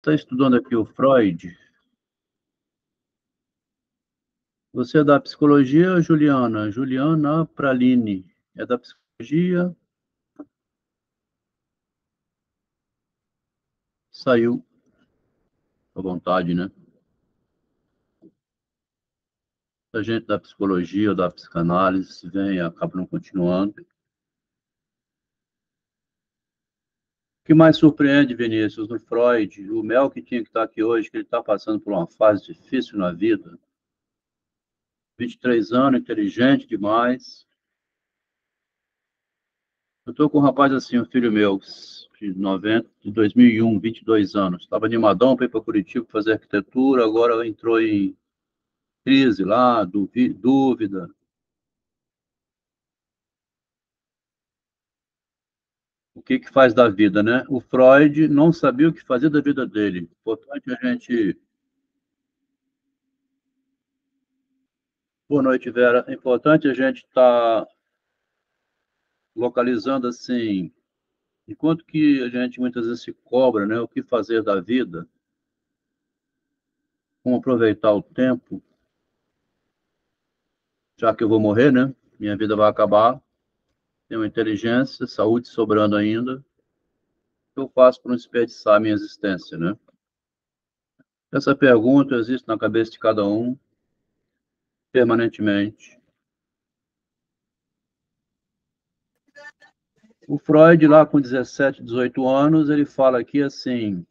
Está estudando aqui o Freud. Você é da psicologia, Juliana? Juliana Praline. É da psicologia? Saiu à vontade, né? A gente da psicologia ou da psicanálise vem e acaba não continuando. O que mais surpreende, Vinícius, no Freud, o Mel que tinha que estar aqui hoje, que ele está passando por uma fase difícil na vida. 23 anos, inteligente demais. Eu estou com um rapaz assim, um filho meu, de 2001, 22 anos. Estava animadão para ir para Curitiba fazer arquitetura, agora entrou em crise lá, dúvida. O que que faz da vida, né? O Freud não sabia o que fazer da vida dele. Importante a gente... Boa noite, Vera. É importante a gente estar localizando assim, enquanto que a gente muitas vezes se cobra, né? O que fazer da vida, como aproveitar o tempo, já que eu vou morrer, né? Minha vida vai acabar, tenho inteligência, saúde sobrando ainda. O que eu faço para não desperdiçar a minha existência, né? Essa pergunta existe na cabeça de cada um, permanentemente. O Freud, lá com 17, 18 anos, ele fala aqui assim: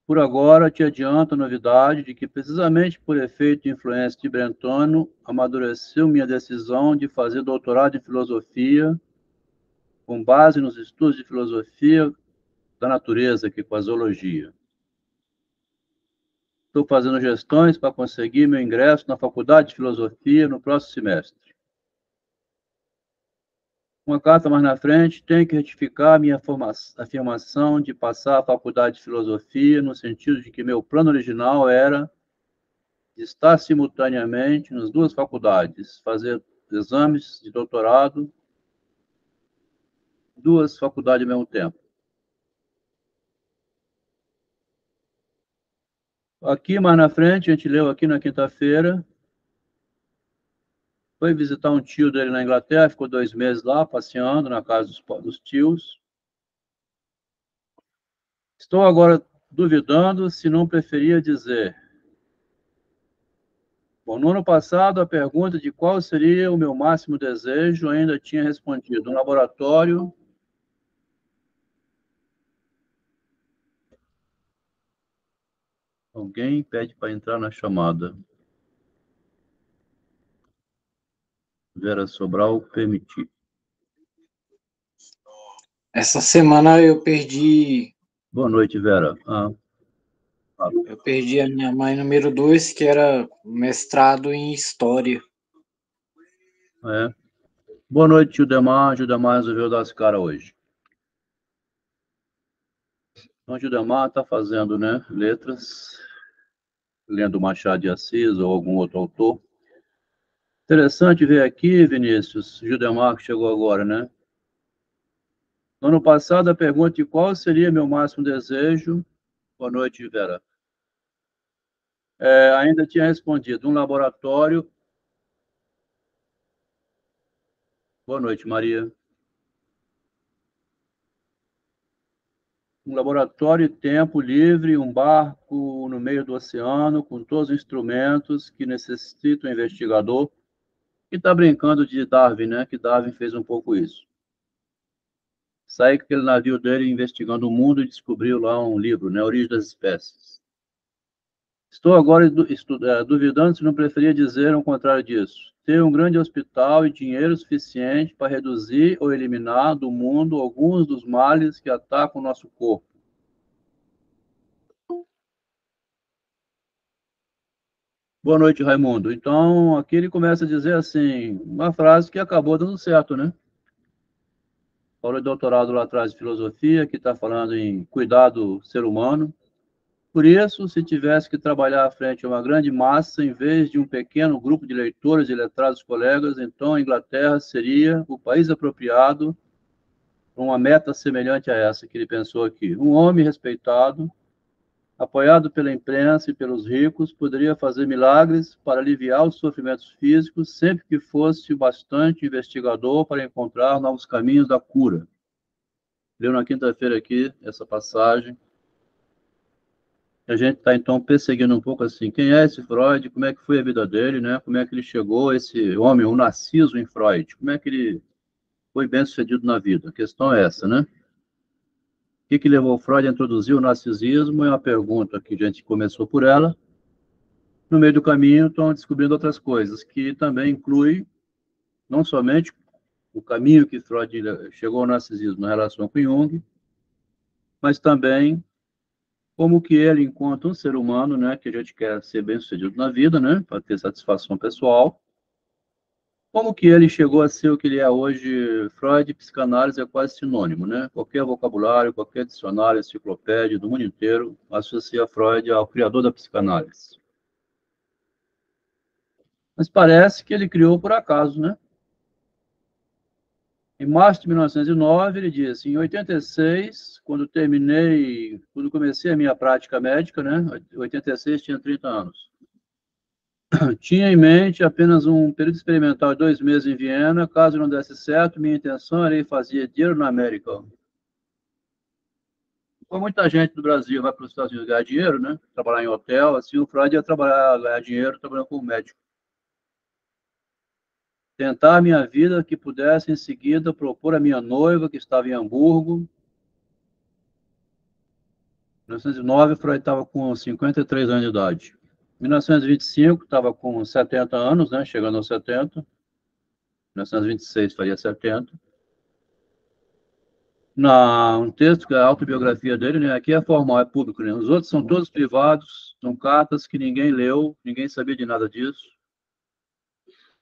por agora te adianto a novidade de que, precisamente por efeito de influência de Brentano, amadureceu minha decisão de fazer doutorado em filosofia, com base nos estudos de filosofia da natureza, aqui com a zoologia. Estou fazendo gestões para conseguir meu ingresso na Faculdade de Filosofia no próximo semestre. Uma carta mais na frente, tenho que retificar minha afirmação de passar a Faculdade de Filosofia, no sentido de que meu plano original era de estar simultaneamente nas duas faculdades, fazer exames de doutorado, duas faculdades ao mesmo tempo. Aqui mais na frente, a gente leu aqui na quinta-feira, foi visitar um tio dele na Inglaterra, ficou 2 meses lá, passeando na casa dos tios. Estou agora duvidando se não preferia dizer. Bom, no ano passado, a pergunta de qual seria o meu máximo desejo ainda tinha respondido. Um laboratório. Alguém pede para entrar na chamada. Vera Sobral, permitir. Essa semana eu perdi. Boa noite, Vera. Eu perdi a minha mãe número 2, que era mestrado em História. É. Boa noite, Gildemar. Gildemar resolveu dar esse cara hoje. Então, Gildemar está fazendo, né, letras, lendo Machado de Assis ou algum outro autor. Interessante ver aqui, Vinícius, Gildemar, que chegou agora, né? No ano passado, a pergunta de qual seria meu máximo desejo. Boa noite, Vera. Ainda tinha respondido, um laboratório. Boa noite, Maria. Um laboratório e tempo livre, um barco no meio do oceano, com todos os instrumentos que necessita o investigador, que está brincando de Darwin, né? Que Darwin fez um pouco isso. Saí com aquele navio dele investigando o mundo e descobriu lá um livro, né? Origem das Espécies. Estou agora duvidando se não preferia dizer o contrário disso. Ter um grande hospital e dinheiro suficiente para reduzir ou eliminar do mundo alguns dos males que atacam o nosso corpo. Boa noite, Raimundo. Então, aqui ele começa a dizer assim, uma frase que acabou dando certo, né? Falou de doutorado lá atrás de filosofia, que está falando em cuidar do ser humano. Por isso, se tivesse que trabalhar à frente a uma grande massa, em vez de um pequeno grupo de leitores e letrados colegas, então a Inglaterra seria o país apropriado uma meta semelhante a essa que ele pensou aqui. Um homem respeitado, apoiado pela imprensa e pelos ricos, poderia fazer milagres para aliviar os sofrimentos físicos sempre que fosse o bastante investigador para encontrar novos caminhos da cura. Leu na quinta-feira aqui essa passagem. A gente está, então, perseguindo um pouco assim, quem é esse Freud, como é que foi a vida dele, né? Como é que ele chegou, esse homem, o narciso em Freud, como é que ele foi bem-sucedido na vida? A questão é essa, né? O que levou Freud a introduzir o narcisismo? É uma pergunta que a gente começou por ela. No meio do caminho, estão descobrindo outras coisas, que também inclui não somente o caminho que Freud chegou ao narcisismo na relação com Jung, mas também como que ele, enquanto um ser humano, né, que a gente quer ser bem-sucedido na vida, né, para ter satisfação pessoal, como que ele chegou a ser o que ele é hoje. Freud e psicanálise é quase sinônimo, né? Qualquer vocabulário, qualquer dicionário, enciclopédia do mundo inteiro associa Freud ao criador da psicanálise. Mas parece que ele criou por acaso, né? Em março de 1909, ele disse, em 86, quando comecei a minha prática médica, né? 86 tinha 30 anos. Tinha em mente apenas um período experimental de 2 meses em Viena. Caso não desse certo, minha intenção era ir fazer dinheiro na América. Como muita gente do Brasil vai para os Estados Unidos ganhar dinheiro, né? Trabalhar em hotel, assim, o Freud ia trabalhar, ganhar dinheiro trabalhando como médico. Tentar a minha vida que pudesse, em seguida, propor a minha noiva, que estava em Hamburgo. Em 1909, Freud estava com 53 anos de idade. Em 1925, estava com 70 anos, né? Chegando aos 70. Em 1926, faria 70. Um texto que é a autobiografia dele, né? Aqui é formal, é público, né? Os outros são todos privados, são cartas que ninguém leu, ninguém sabia de nada disso.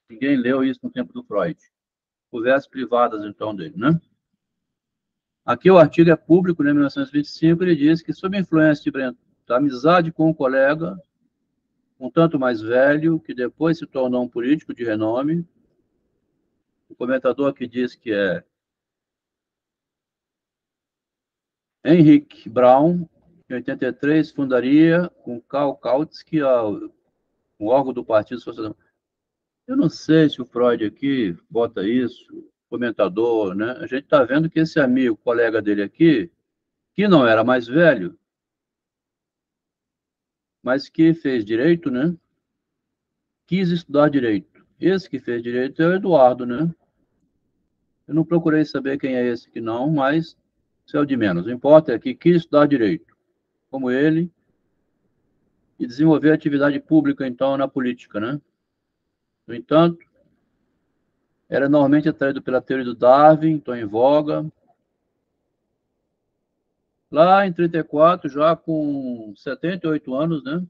Ninguém leu isso no tempo do Freud. Conversas privadas, então, dele, né? Aqui o artigo é público, né? Em 1925, ele diz que, sob a influência da amizade com um colega, um tanto mais velho, que depois se tornou um político de renome, o comentador aqui diz que é Henrik Braun, em 83, fundaria com Karl Kautsky, o órgão do Partido Social. Eu não sei se o Freud aqui bota isso, comentador, né? A gente está vendo que esse amigo, colega dele aqui, que não era mais velho, mas que fez direito, né? Quis estudar direito. Esse que fez direito é o Eduardo, né? Eu não procurei saber quem é esse que não, mas isso é o de menos. O que importa é que quis estudar direito, como ele, e desenvolver atividade pública, então, na política, né? No entanto, era normalmente atraído pela teoria do Darwin, então em voga. Lá em 34, já com 78 anos, né?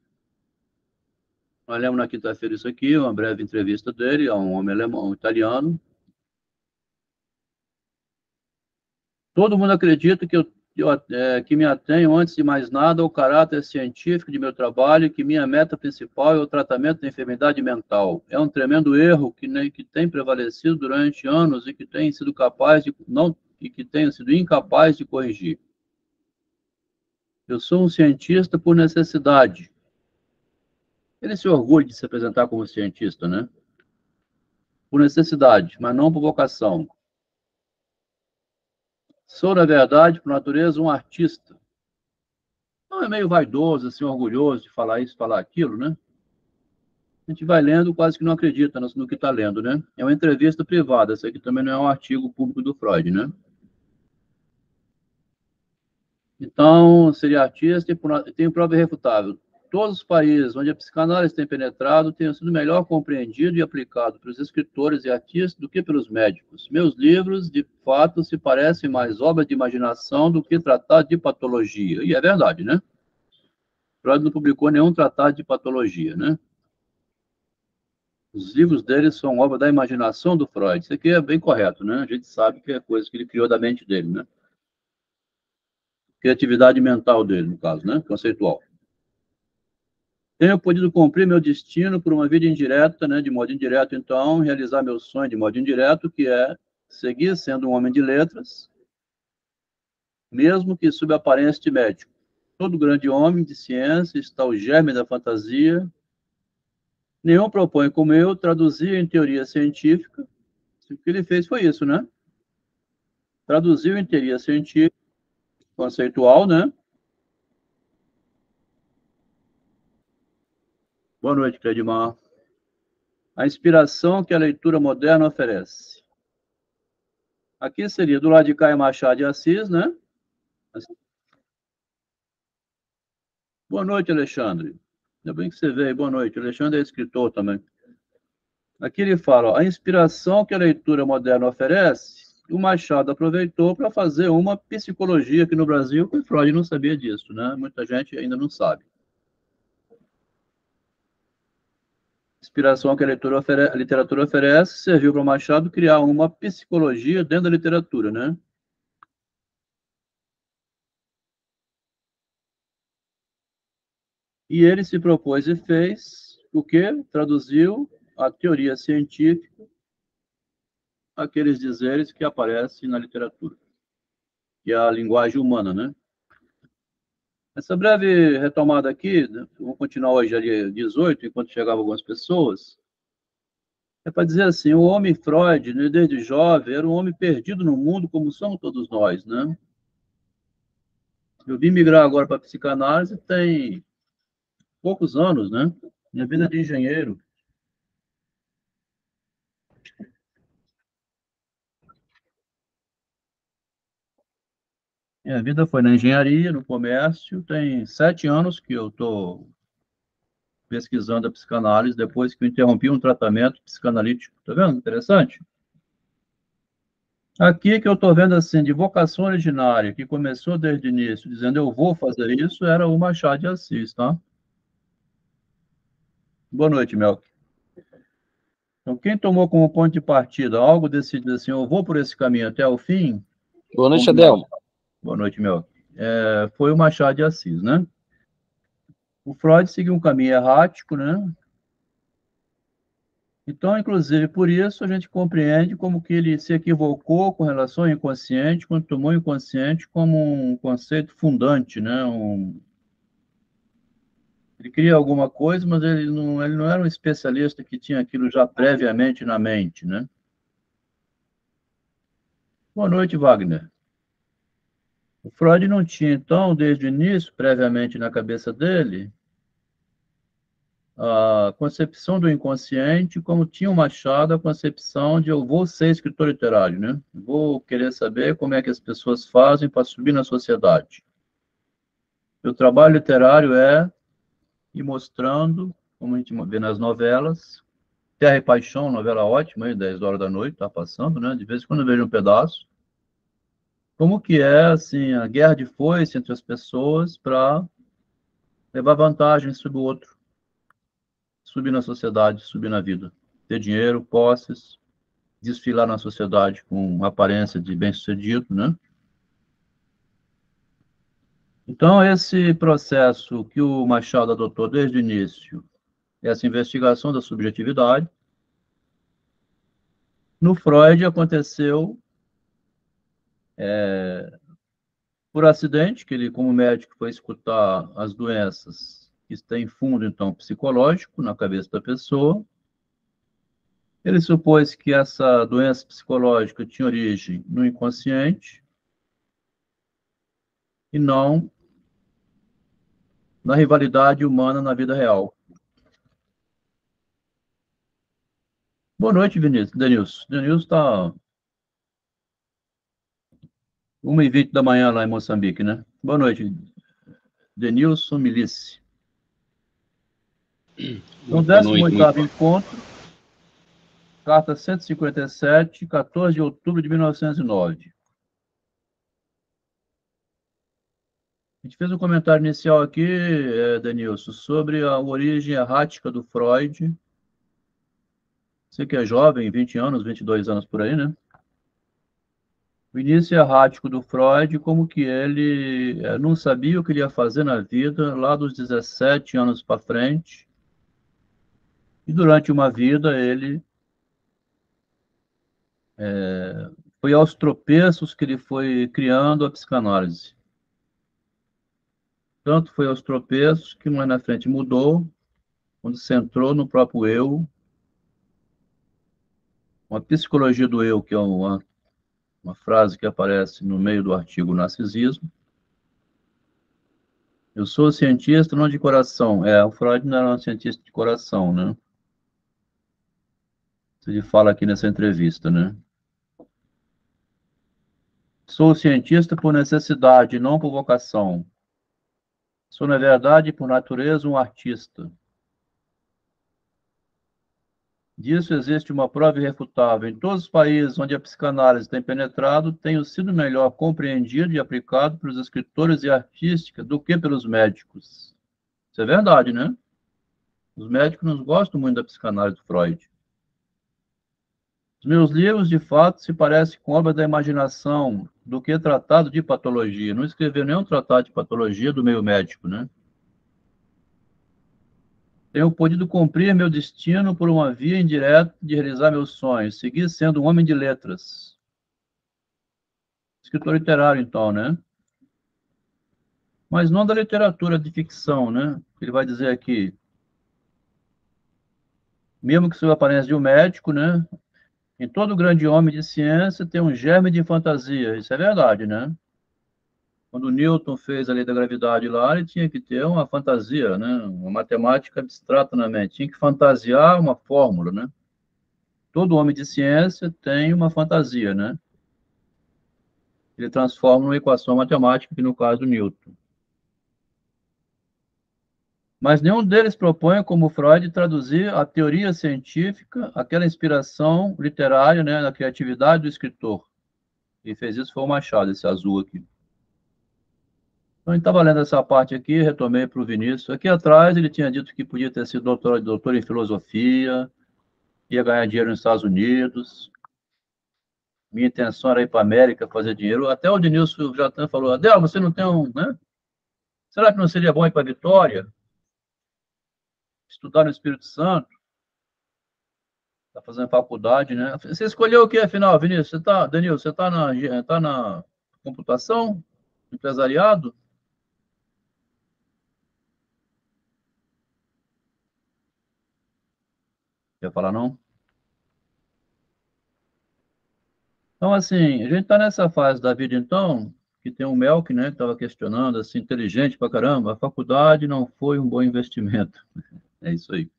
Nós lemos na quinta-feira isso aqui, uma breve entrevista dele a um homem alemão, um italiano. Todo mundo acredita que me atenho, antes de mais nada, ao caráter científico de meu trabalho e que minha meta principal é o tratamento da enfermidade mental. É um tremendo erro que tem prevalecido durante anos e que tenho sido incapaz de corrigir. Eu sou um cientista por necessidade. Ele se orgulha de se apresentar como cientista, né? Por necessidade, mas não por vocação. Sou, na verdade, por natureza, um artista. Não é meio vaidoso, assim, orgulhoso de falar isso, falar aquilo, né? A gente vai lendo, quase que não acredita no que está lendo, né? É uma entrevista privada, isso aqui também não é um artigo público do Freud, né? Então, seria artista e tem prova irrefutável. Todos os países onde a psicanálise tem penetrado têm sido melhor compreendido e aplicado pelos escritores e artistas do que pelos médicos. Meus livros, de fato, se parecem mais obras de imaginação do que tratado de patologia. E é verdade, né? Freud não publicou nenhum tratado de patologia, né? Os livros dele são obra da imaginação do Freud. Isso aqui é bem correto, né? A gente sabe que é coisa que ele criou da mente dele, né? Criatividade mental dele, no caso, né? Conceitual. Tenho podido cumprir meu destino por uma vida indireta, né? De modo indireto, então, realizar meu sonho de modo indireto, que é seguir sendo um homem de letras, mesmo que sob aparência de médico. Todo grande homem de ciência está o germe da fantasia. Nenhum propõe, como eu, traduzir em teoria científica. O que ele fez foi isso, né? Traduziu em teoria científica, conceitual, né? Boa noite, Cledimar. A inspiração que a leitura moderna oferece. Aqui seria do lado de cá é Machado de Assis, né? Boa noite, Alexandre. Ainda bem que você veio. Boa noite. O Alexandre é escritor também. Aqui ele fala, ó, a inspiração que a leitura moderna oferece, o Machado aproveitou para fazer uma psicologia aqui no Brasil, que o Freud não sabia disso, né? Muita gente ainda não sabe. Inspiração que a literatura oferece serviu para o Machado criar uma psicologia dentro da literatura, né? E ele se propôs e fez o quê? Traduziu a teoria científica, aqueles dizeres que aparecem na literatura, que é a linguagem humana, né? Essa breve retomada aqui, né, vamos continuar hoje ali 18, enquanto chegavam algumas pessoas, é para dizer assim, o homem Freud, né, desde jovem, era um homem perdido no mundo, como somos todos nós, né? Eu vim migrar agora para a psicanálise tem poucos anos, né? Minha vida é de engenheiro. Minha vida foi na engenharia, no comércio. Tem 7 anos que eu estou pesquisando a psicanálise, depois que eu interrompi um tratamento psicanalítico. Tá vendo? Interessante. Aqui que eu estou vendo assim, de vocação originária, que começou desde o início, dizendo eu vou fazer isso, era o Machado de Assis, tá? Boa noite, Melk. Então, quem tomou como ponto de partida algo decidido assim, eu vou por esse caminho até o fim. Boa noite, Adelmo. Boa noite, Melk. Foi o Machado de Assis, né? O Freud seguiu um caminho errático, né? Então, inclusive, por isso a gente compreende como que ele se equivocou com relação ao inconsciente, quando tomou o inconsciente como um conceito fundante, né? Ele queria alguma coisa, mas ele não era um especialista que tinha aquilo já previamente na mente, né? Boa noite, Wagner. O Freud não tinha, então, desde o início, previamente na cabeça dele, a concepção do inconsciente, como tinha o Machado a concepção de eu vou ser escritor literário, né? Vou querer saber como é que as pessoas fazem para subir na sociedade. O trabalho literário é ir mostrando, como a gente vê nas novelas, Terra e Paixão, novela ótima, aí, 10 horas da noite, tá passando, né? De vez em quando eu vejo um pedaço. Como que é, assim, a guerra de foice entre as pessoas para levar vantagem sobre o outro, subir na sociedade, subir na vida, ter dinheiro, posses, desfilar na sociedade com aparência de bem-sucedido, né? Então, esse processo que o Machado adotou desde o início, essa investigação da subjetividade, no Freud aconteceu por acidente, que ele, como médico, foi escutar as doenças que têm fundo, então, psicológico na cabeça da pessoa. Ele supôs que essa doença psicológica tinha origem no inconsciente e não na rivalidade humana na vida real. Boa noite, Vinícius. Denilson. Denilson está 1h20 da manhã lá em Moçambique, né? Boa noite, Denilson Milice. Então, 18º encontro, carta 157, 14 de outubro de 1909. A gente fez um comentário inicial aqui, Denilson, sobre a origem errática do Freud. Você que é jovem, 20 anos, 22 anos por aí, né? O início errático do Freud, como que ele não sabia o que ele ia fazer na vida, lá dos 17 anos para frente. E durante uma vida ele Foi aos tropeços que ele foi criando a psicanálise. Tanto foi aos tropeços que mais na frente mudou, quando centrou no próprio eu, uma psicologia do eu, que é uma frase que aparece no meio do artigo Narcisismo. Eu sou cientista, não de coração. O Freud não era um cientista de coração, né? Ele fala aqui nessa entrevista, né? Sou cientista por necessidade, não por vocação. Sou, na verdade, por natureza, um artista. Disso existe uma prova irrefutável. Em todos os países onde a psicanálise tem penetrado, tenho sido melhor compreendido e aplicado pelos escritores e artistas do que pelos médicos. Isso é verdade, né? Os médicos não gostam muito da psicanálise do Freud. Os meus livros, de fato, se parecem com obras da imaginação do que tratado de patologia. Não escrevi nenhum tratado de patologia do meio médico, né? Tenho podido cumprir meu destino por uma via indireta de realizar meus sonhos, seguir sendo um homem de letras. Escritor literário, então, né? Mas não da literatura de ficção, né? Ele vai dizer aqui, mesmo que sob a aparência de um médico, né? Em todo grande homem de ciência tem um germe de fantasia. Isso é verdade, né? Quando Newton fez a lei da gravidade lá, ele tinha que ter uma fantasia, né? Uma matemática abstrata na mente. Tinha que fantasiar uma fórmula, né? Todo homem de ciência tem uma fantasia, né? Ele transforma numa equação matemática, que no caso do Newton. Mas nenhum deles propõe, como Freud, traduzir a teoria científica, aquela inspiração literária, né, na criatividade do escritor. E fez isso foi o Machado, esse azul aqui. Então, a gente estava lendo essa parte aqui, retomei para o Vinícius. Aqui atrás, ele tinha dito que podia ter sido doutor em filosofia, ia ganhar dinheiro nos Estados Unidos. Minha intenção era ir para a América fazer dinheiro. Até o Denilson já falou, Adel, você não tem um, né? Será que não seria bom ir para Vitória? Estudar no Espírito Santo? Está fazendo faculdade, né? Você escolheu o que, afinal, Vinícius? Danilo, você tá na computação? Empresariado? Quer falar, não? Então, assim, a gente está nessa fase da vida, então, que tem o Melk, né, que estava questionando, assim, inteligente pra caramba, a faculdade não foi um bom investimento. É isso aí.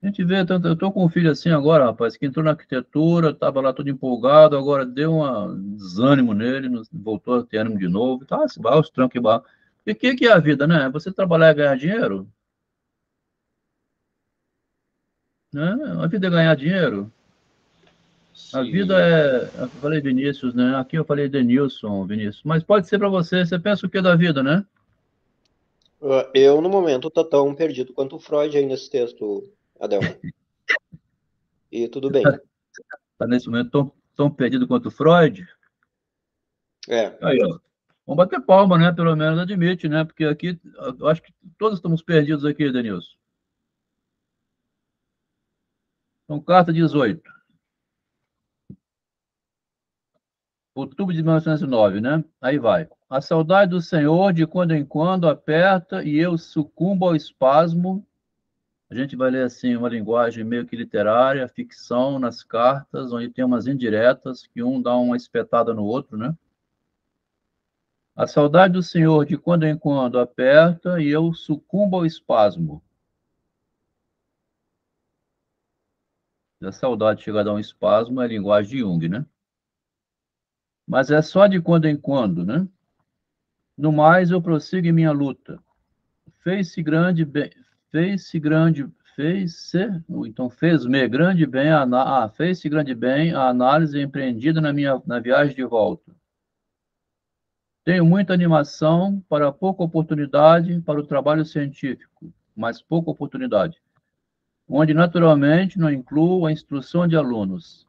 A gente vê, tanto, eu estou com um filho assim agora, rapaz, que entrou na arquitetura, estava lá todo empolgado, agora deu um desânimo nele, voltou a ter ânimo de novo, tá, se vai aos trancos e barra. E o que é a vida, né? Você trabalhar e ganhar dinheiro, né? A vida é ganhar dinheiro. A vida Sim. é, eu falei Vinícius, né? Aqui eu falei Denilson, Vinícius, mas pode ser para você, você pensa o que da vida, né? Eu, no momento, tô tão perdido quanto o Freud aí nesse texto, Adel. E tudo bem. Tá nesse momento tão perdido quanto Freud. É, Aí, ó. Vamos bater palma, né? Pelo menos admite, né? Porque aqui, eu acho que todos estamos perdidos aqui, Denilson. Então, carta 18. Outubro de 1909, né? Aí vai. A saudade do Senhor de quando em quando aperta e eu sucumbo ao espasmo. A gente vai ler assim uma linguagem meio que literária, ficção nas cartas, onde tem umas indiretas que um dá uma espetada no outro, né? A saudade do Senhor de quando em quando aperta e eu sucumbo ao espasmo. A saudade chega a dar um espasmo, é a linguagem de Jung, né? Mas é só de quando em quando, né? No mais, eu prossigo em minha luta. Fez-se grande bem, fez-se grande, fez-se, então fez-me grande bem, fez-se grande bem a análise empreendida na viagem de volta. Tenho muita animação para pouca oportunidade para o trabalho científico, mas pouca oportunidade, onde naturalmente não incluo a instrução de alunos.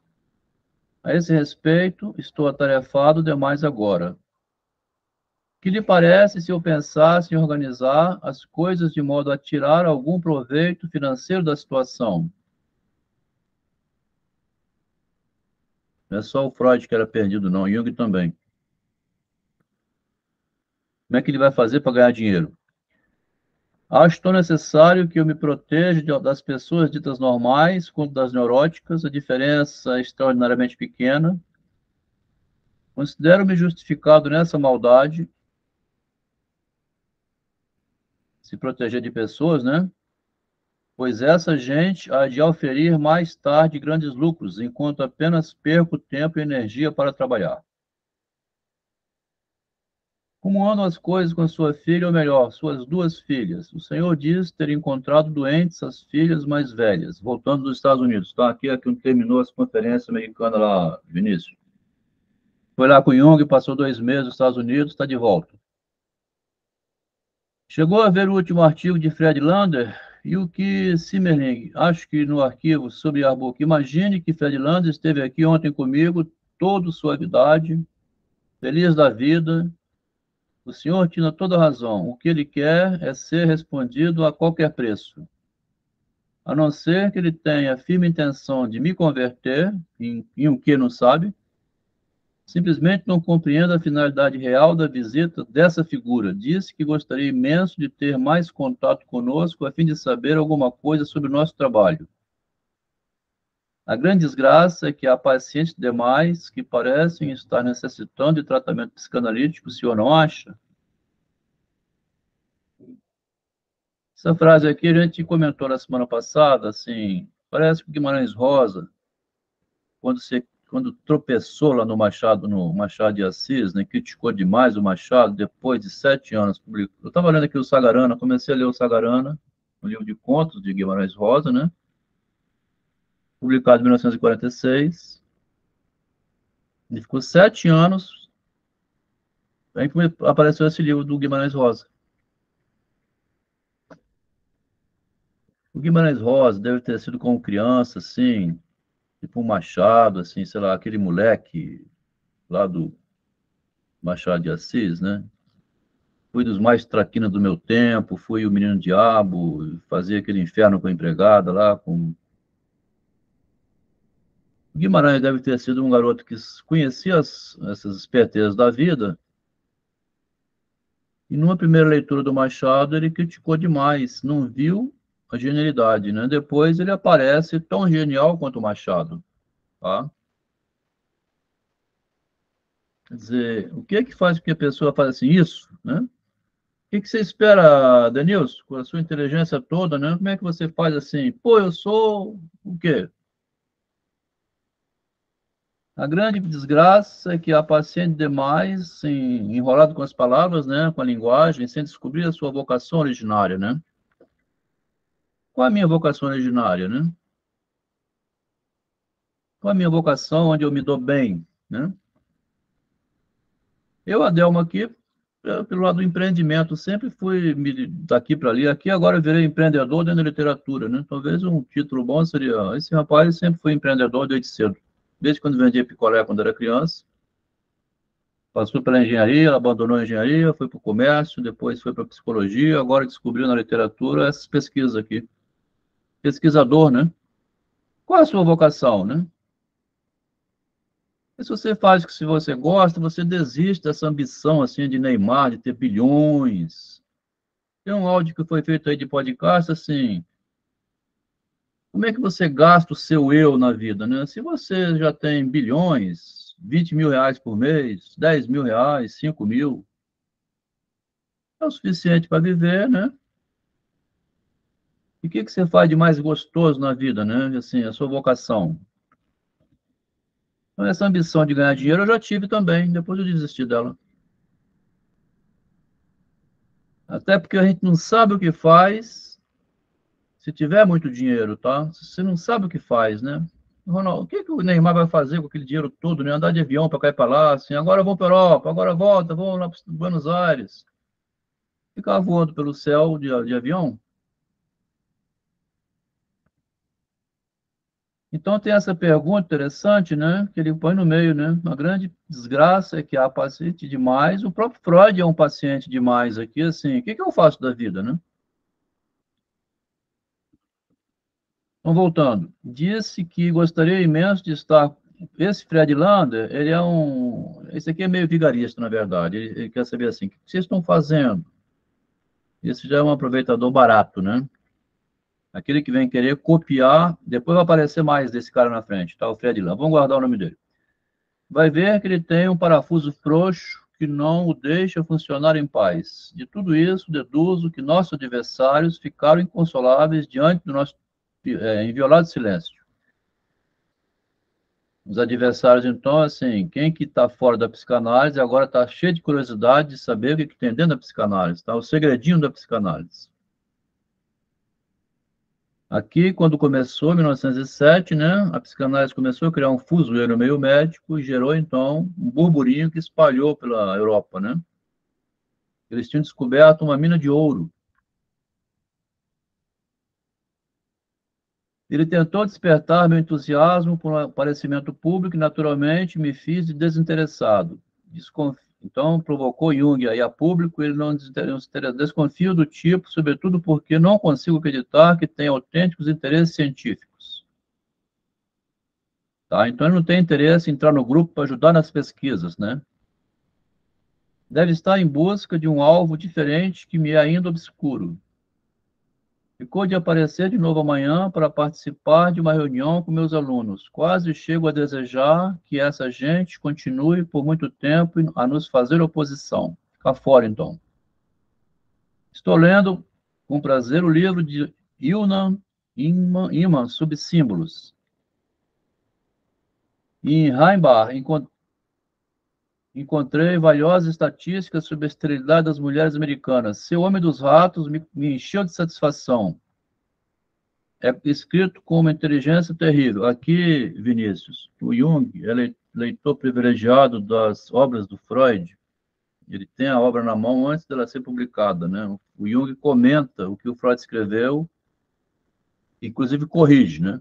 A esse respeito, estou atarefado demais agora. Que lhe parece se eu pensasse em organizar as coisas de modo a tirar algum proveito financeiro da situação? Não é só o Freud que era perdido, não. Jung também. Como é que ele vai fazer para ganhar dinheiro? Acho tão necessário que eu me proteja das pessoas ditas normais quanto das neuróticas. A diferença é extraordinariamente pequena. Considero-me justificado nessa maldade, se proteger de pessoas, né? Pois essa gente há de oferir mais tarde grandes lucros, enquanto apenas perco tempo e energia para trabalhar. Como andam as coisas com sua filha, ou melhor, suas duas filhas? O senhor diz ter encontrado doentes as filhas mais velhas, voltando dos Estados Unidos. Está aqui onde terminou essa conferência americana lá, Vinícius. Foi lá com o Jung, passou 2 meses nos Estados Unidos, está de volta. Chegou a ver o último artigo de Fred Lander e o que Simmerling, acho que no arquivo sobre Arbuck. Imagine que Fred Lander esteve aqui ontem comigo, todo suavidade, feliz da vida. O senhor tinha toda razão. O que ele quer é ser respondido a qualquer preço. A não ser que ele tenha firme intenção de me converter em um que não sabe, simplesmente não compreendo a finalidade real da visita dessa figura. Disse que gostaria imenso de ter mais contato conosco a fim de saber alguma coisa sobre o nosso trabalho. A grande desgraça é que há pacientes demais que parecem estar necessitando de tratamento psicanalítico, o senhor não acha? Essa frase aqui a gente comentou na semana passada, assim, parece que o Guimarães Rosa, quando tropeçou lá no Machado de Assis, né, criticou demais o Machado, depois de 7 anos, publicou. Eu estava lendo aqui o Sagarana, comecei a ler o Sagarana, um livro de contos de Guimarães Rosa, né, publicado em 1946, ele ficou 7 anos, aí apareceu esse livro do Guimarães Rosa. O Guimarães Rosa deve ter sido como criança, assim, tipo um Machado, assim, sei lá, aquele moleque lá do Machado de Assis, né? Fui dos mais traquinas do meu tempo, fui o menino diabo, fazia aquele inferno com a empregada lá. O Guimarães deve ter sido um garoto que conhecia essas espertezas da vida, e numa primeira leitura do Machado ele criticou demais, não viu a genialidade, né? Depois ele aparece tão genial quanto o Machado, tá? Quer dizer, o que é que faz com que a pessoa faça assim, isso, né? O que que você espera, Denilson, com a sua inteligência toda, né? Como é que você faz assim? Pô, eu sou o quê? A grande desgraça é que há paciente demais, assim, enrolado com as palavras, né? Com a linguagem, sem descobrir a sua vocação originária, né? Qual é a minha vocação originária, né? Qual é a minha vocação onde eu me dou bem, né? Eu, Adelmo, aqui, pelo lado do empreendimento, sempre fui daqui para ali. Aqui agora eu virei empreendedor dentro da literatura, né? Talvez um título bom seria: esse rapaz sempre foi empreendedor desde cedo. Desde quando vendia picolé quando era criança. Passou pela engenharia, abandonou a engenharia, foi para o comércio, depois foi para a psicologia, agora descobriu na literatura essas pesquisas aqui. Pesquisador, né? Qual é a sua vocação, né? E se você faz o que se você gosta, você desiste dessa ambição assim de Neymar, de ter bilhões. Tem um áudio que foi feito aí de podcast, assim, como é que você gasta o seu eu na vida, né? Se você já tem bilhões, 20 mil reais por mês, 10 mil reais, 5 mil, é o suficiente para viver, né? E o que que você faz de mais gostoso na vida, né? Assim, a sua vocação. Então, essa ambição de ganhar dinheiro eu já tive também, depois eu desisti dela. Até porque a gente não sabe o que faz se tiver muito dinheiro, tá? Você não sabe o que faz, né? Ronaldo, o que que o Neymar vai fazer com aquele dinheiro todo, né? Andar de avião para cá e para lá, assim, agora eu vou para a Europa, agora volta, vou lá para Buenos Aires. Ficar voando pelo céu de avião. Então tem essa pergunta interessante, né? Que ele põe no meio, né? Uma grande desgraça é que há paciente demais. O próprio Freud é um paciente demais aqui, assim. O que que eu faço da vida, né? Então, voltando. Disse que gostaria imenso de estar esse Fred Lander, ele é esse aqui é meio vigarista, na verdade. Ele quer saber assim, o que vocês estão fazendo? Esse já é um aproveitador barato, né? Aquele que vem querer copiar, depois vai aparecer mais desse cara na frente, tá? O Fred Lander. Vamos guardar o nome dele. Vai ver que ele tem um parafuso frouxo que não o deixa funcionar em paz. De tudo isso, deduzo que nossos adversários ficaram inconsoláveis diante do nosso inviolado silêncio. Os adversários, então, assim, quem que está fora da psicanálise agora está cheio de curiosidade de saber o que tem dentro da psicanálise, tá? O segredinho da psicanálise. Aqui, quando começou, em 1907, né, a psicanálise começou a criar um fuzuê no meio médico e gerou, então, um burburinho que espalhou pela Europa, né? Eles tinham descoberto uma mina de ouro. Ele tentou despertar meu entusiasmo por um aparecimento público e, naturalmente, me fiz de desinteressado. Então, provocou Jung aí a público, ele não desconfio do tipo, sobretudo porque não consigo acreditar que tem autênticos interesses científicos. Tá? Então, ele não tem interesse em entrar no grupo para ajudar nas pesquisas, né? Deve estar em busca de um alvo diferente que me é ainda obscuro. Ficou de aparecer de novo amanhã para participar de uma reunião com meus alunos. Quase chego a desejar que essa gente continue por muito tempo a nos fazer oposição. Ficar fora, então. Estou lendo com prazer o livro de Yunnan Iman Subsímbolos. Em Heimbach, encontrei valiosas estatísticas sobre a esterilidade das mulheres americanas. Seu Homem dos Ratos me encheu de satisfação. É escrito com uma inteligência terrível. Aqui, Vinícius, o Jung é leitor privilegiado das obras do Freud. Ele tem a obra na mão antes dela ser publicada, né? O Jung comenta o que o Freud escreveu, inclusive corrige, né?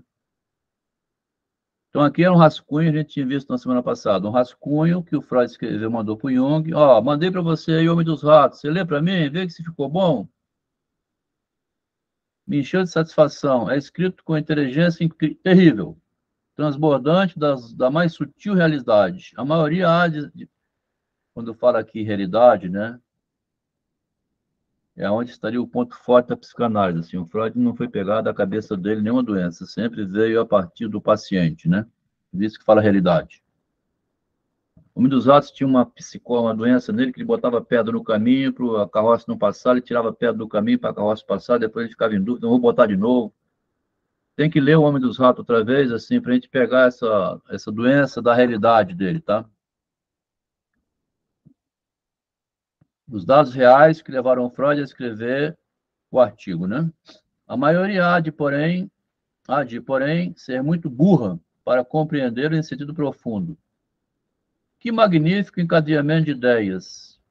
Então, aqui é um rascunho, a gente tinha visto na semana passada, um rascunho que o Freud escreveu, mandou para o Jung. Ó, mandei para você aí, Homem dos Ratos. Você lê para mim, vê que se ficou bom? Me encheu de satisfação. É escrito com inteligência terrível, transbordante da mais sutil realidade. A maioria há quando fala aqui realidade, né? É onde estaria o ponto forte da psicanálise. Assim, o Freud não foi pegar da cabeça dele nenhuma doença, sempre veio a partir do paciente, né? Por isso que fala realidade. O Homem dos Ratos tinha uma doença nele que ele botava pedra no caminho para a carroça não passar, ele tirava pedra do caminho para a carroça passar, depois ele ficava em dúvida, não vou botar de novo. Tem que ler O Homem dos Ratos outra vez, assim, para a gente pegar essa doença da realidade dele, tá? Os dados reais que levaram Freud a escrever o artigo, né? A maioria há de, porém, ser muito burra para compreender em sentido profundo. Que magnífico encadeamento de ideias!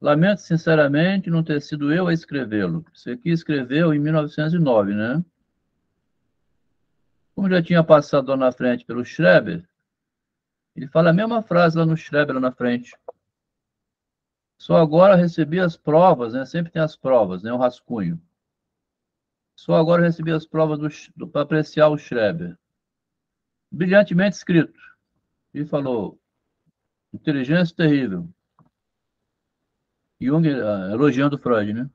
Lamento sinceramente não ter sido eu a escrevê-lo. Isso aqui escreveu em 1909, né? Como já tinha passado lá na frente pelo Schreber, ele fala a mesma frase lá no Schreber, lá na frente. Só agora recebi as provas, né? Sempre tem as provas, né? O rascunho. Só agora recebi as provas para apreciar o Schreber. Brilhantemente escrito. E falou, inteligência terrível. Jung elogiando Freud, né?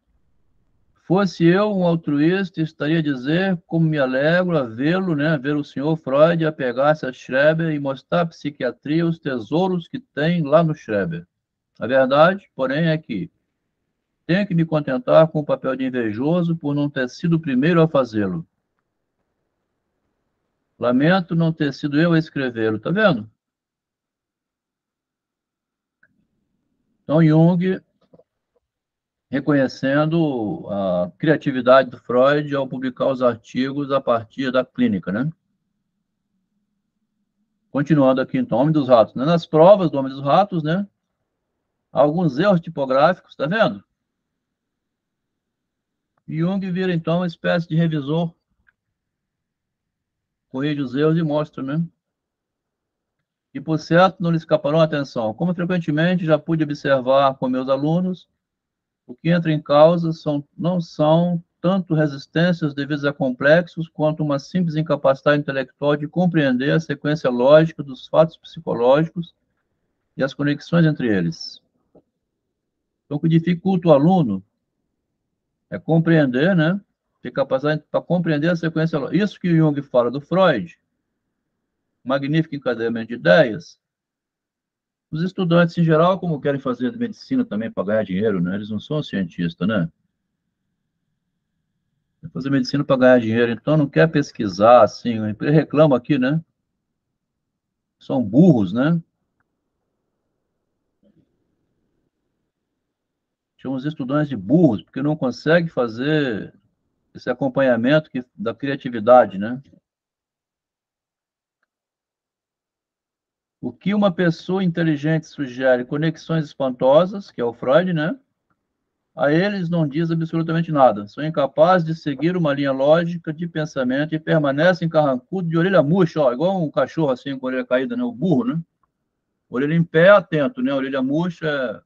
Fosse eu um altruísta, estaria a dizer como me alegro a vê-lo, né? Ver o senhor Freud apegar-se a Schreber e mostrar à psiquiatria os tesouros que tem lá no Schreber. A verdade, porém, é que tenho que me contentar com o papel de invejoso por não ter sido o primeiro a fazê-lo. Lamento não ter sido eu a escrevê-lo, tá vendo? Então, Jung reconhecendo a criatividade do Freud ao publicar os artigos a partir da clínica, né? Continuando aqui, então, Homem dos Ratos. Né? Nas provas do Homem dos Ratos, né? Há alguns erros tipográficos, tá vendo? Jung vira, então, uma espécie de revisor, corrige os erros e mostra, né? E, por certo, não lhe escaparão a atenção. Como frequentemente já pude observar com meus alunos, o que entra em causa não são tanto resistências devidas a complexos, quanto uma simples incapacidade intelectual de compreender a sequência lógica dos fatos psicológicos e as conexões entre eles. Então, o que dificulta o aluno é compreender, né? Ter capacidade para compreender a sequência lógica. Isso que Jung fala do Freud, magnífico encadeamento de ideias. Os estudantes, em geral, como querem fazer medicina também para ganhar dinheiro, né? Eles não são cientistas, né? Quer fazer medicina para ganhar dinheiro, então não quer pesquisar, assim, reclama aqui, né? São burros, né? Chamam os estudantes de burros, porque não conseguem fazer esse acompanhamento da criatividade, né? O que uma pessoa inteligente sugere conexões espantosas, que é o Freud, né? A eles não diz absolutamente nada. São incapazes de seguir uma linha lógica de pensamento e permanecem carrancudo de orelha murcha, ó, igual um cachorro assim com a orelha caída, né? O burro, né? Orelha em pé, atento, né? Orelha murcha é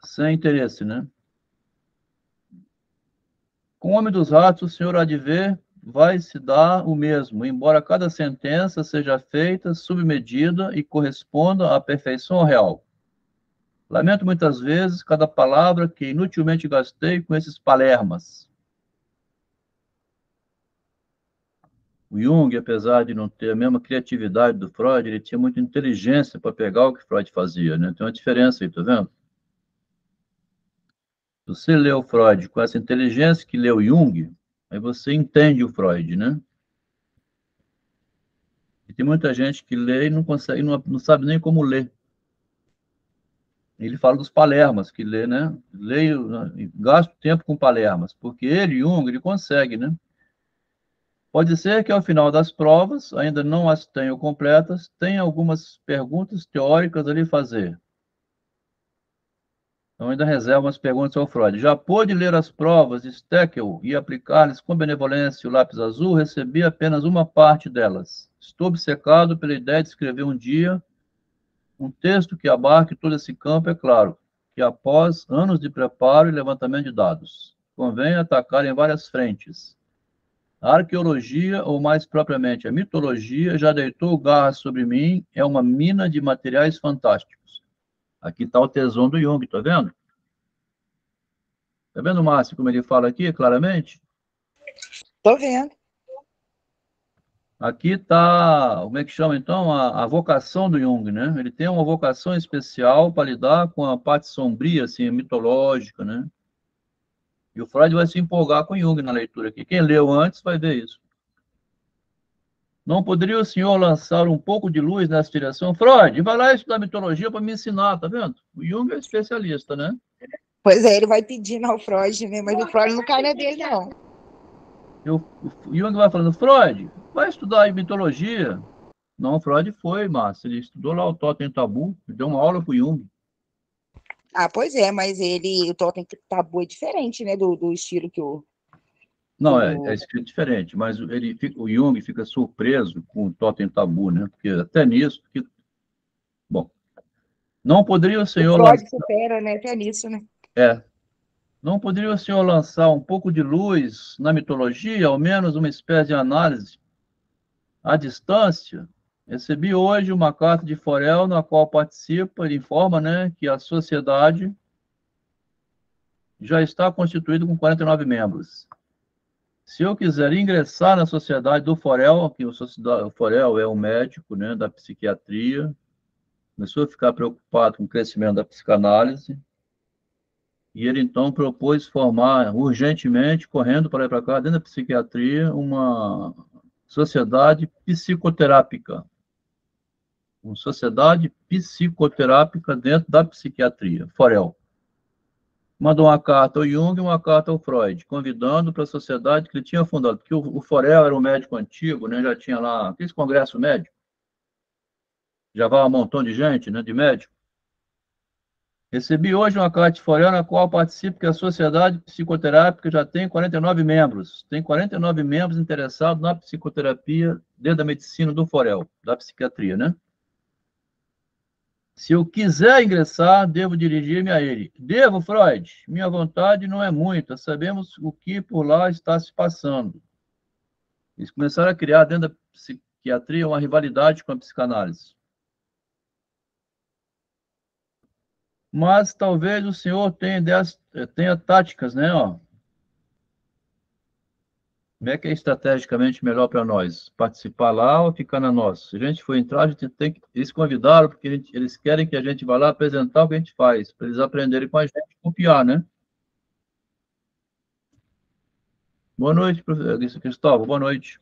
sem interesse, né? Com o homem dos ratos, o senhor há de ver, vai se dar o mesmo, embora cada sentença seja feita sob medida e corresponda à perfeição real. Lamento muitas vezes cada palavra que inutilmente gastei com esses palermas. O Jung, apesar de não ter a mesma criatividade do Freud, ele tinha muita inteligência para pegar o que Freud fazia, né? Tem uma diferença aí, tá vendo? Se você lê o Freud com essa inteligência que leu Jung, aí você entende o Freud, né? E tem muita gente que lê e não consegue, não sabe nem como ler. Ele fala dos palermas, que lê, né? Leio, gasto tempo com palermas, porque ele, Jung, ele consegue, né? Pode ser que ao final das provas, ainda não as tenho completas, tenha algumas perguntas teóricas a lhe fazer. Então, ainda reservo umas perguntas ao Freud. Já pôde ler as provas de Steckel e aplicar-lhes com benevolência o lápis azul? Recebi apenas uma parte delas. Estou obcecado pela ideia de escrever um dia um texto que abarque todo esse campo, é claro, que após anos de preparo e levantamento de dados, convém atacar em várias frentes. A arqueologia, ou mais propriamente a mitologia, já deitou garras sobre mim, é uma mina de materiais fantásticos. Aqui está o tesão do Jung, tá vendo? Tá vendo, Márcio, como ele fala aqui, claramente? Tô vendo. Aqui está, como é que chama então? A vocação do Jung, né? Ele tem uma vocação especial para lidar com a parte sombria, assim, mitológica, né? E o Freud vai se empolgar com Jung na leitura aqui. Quem leu antes vai ver isso. Não poderia o senhor lançar um pouco de luz nessa direção? Freud, vai lá estudar mitologia para me ensinar, tá vendo? O Jung é especialista, né? Pois é, ele vai pedindo ao Freud, né? Mas o Freud não cai na dele, não. O Jung vai falando, Freud, vai estudar mitologia. Não, Freud foi, Márcio. Ele estudou lá o Totem Tabu, deu uma aula para o Jung. Ah, pois é, mas o Totem Tabu é diferente, né? Do estilo que o. Não, é escrito diferente, mas o Jung fica surpreso com o Totem Tabu, né? Porque até nisso, bom, não poderia o senhor Freud supera, né? Até nisso, né? Não poderia o senhor lançar um pouco de luz na mitologia, ao menos uma espécie de análise à distância? Recebi hoje uma carta de Forel, na qual participa, ele informa, né, que a sociedade já está constituída com 49 membros. Se eu quiser ingressar na sociedade do Forel, que o Forel é um médico, né, da psiquiatria, começou a ficar preocupado com o crescimento da psicanálise, e ele então propôs formar urgentemente, correndo para lá e para cá, dentro da psiquiatria, uma sociedade psicoterápica. Uma sociedade psicoterápica dentro da psiquiatria, Forel. Mandou uma carta ao Jung e uma carta ao Freud, convidando para a sociedade que ele tinha fundado, porque o Forel era um médico antigo, né, já tinha lá aquele congresso médico, já vai um montão de gente, né, de médico. Recebi hoje uma carta de Forel na qual participo que a Sociedade Psicoterápica já tem 49 membros. Tem 49 membros interessados na psicoterapia dentro da medicina do Forel, da psiquiatria, né? Se eu quiser ingressar, devo dirigir-me a ele. Devo, Freud? Minha vontade não é muita. Sabemos o que por lá está se passando. Eles começaram a criar dentro da psiquiatria uma rivalidade com a psicanálise. Mas talvez o senhor tenha táticas, né? Ó. Como é que é estrategicamente melhor para nós? Participar lá ou ficar na nossa? Se a gente for entrar, a gente tem que... Eles convidaram porque eles querem que a gente vá lá apresentar o que a gente faz, para eles aprenderem com a gente e copiar, né? Boa noite, professor Cristóvão, boa noite.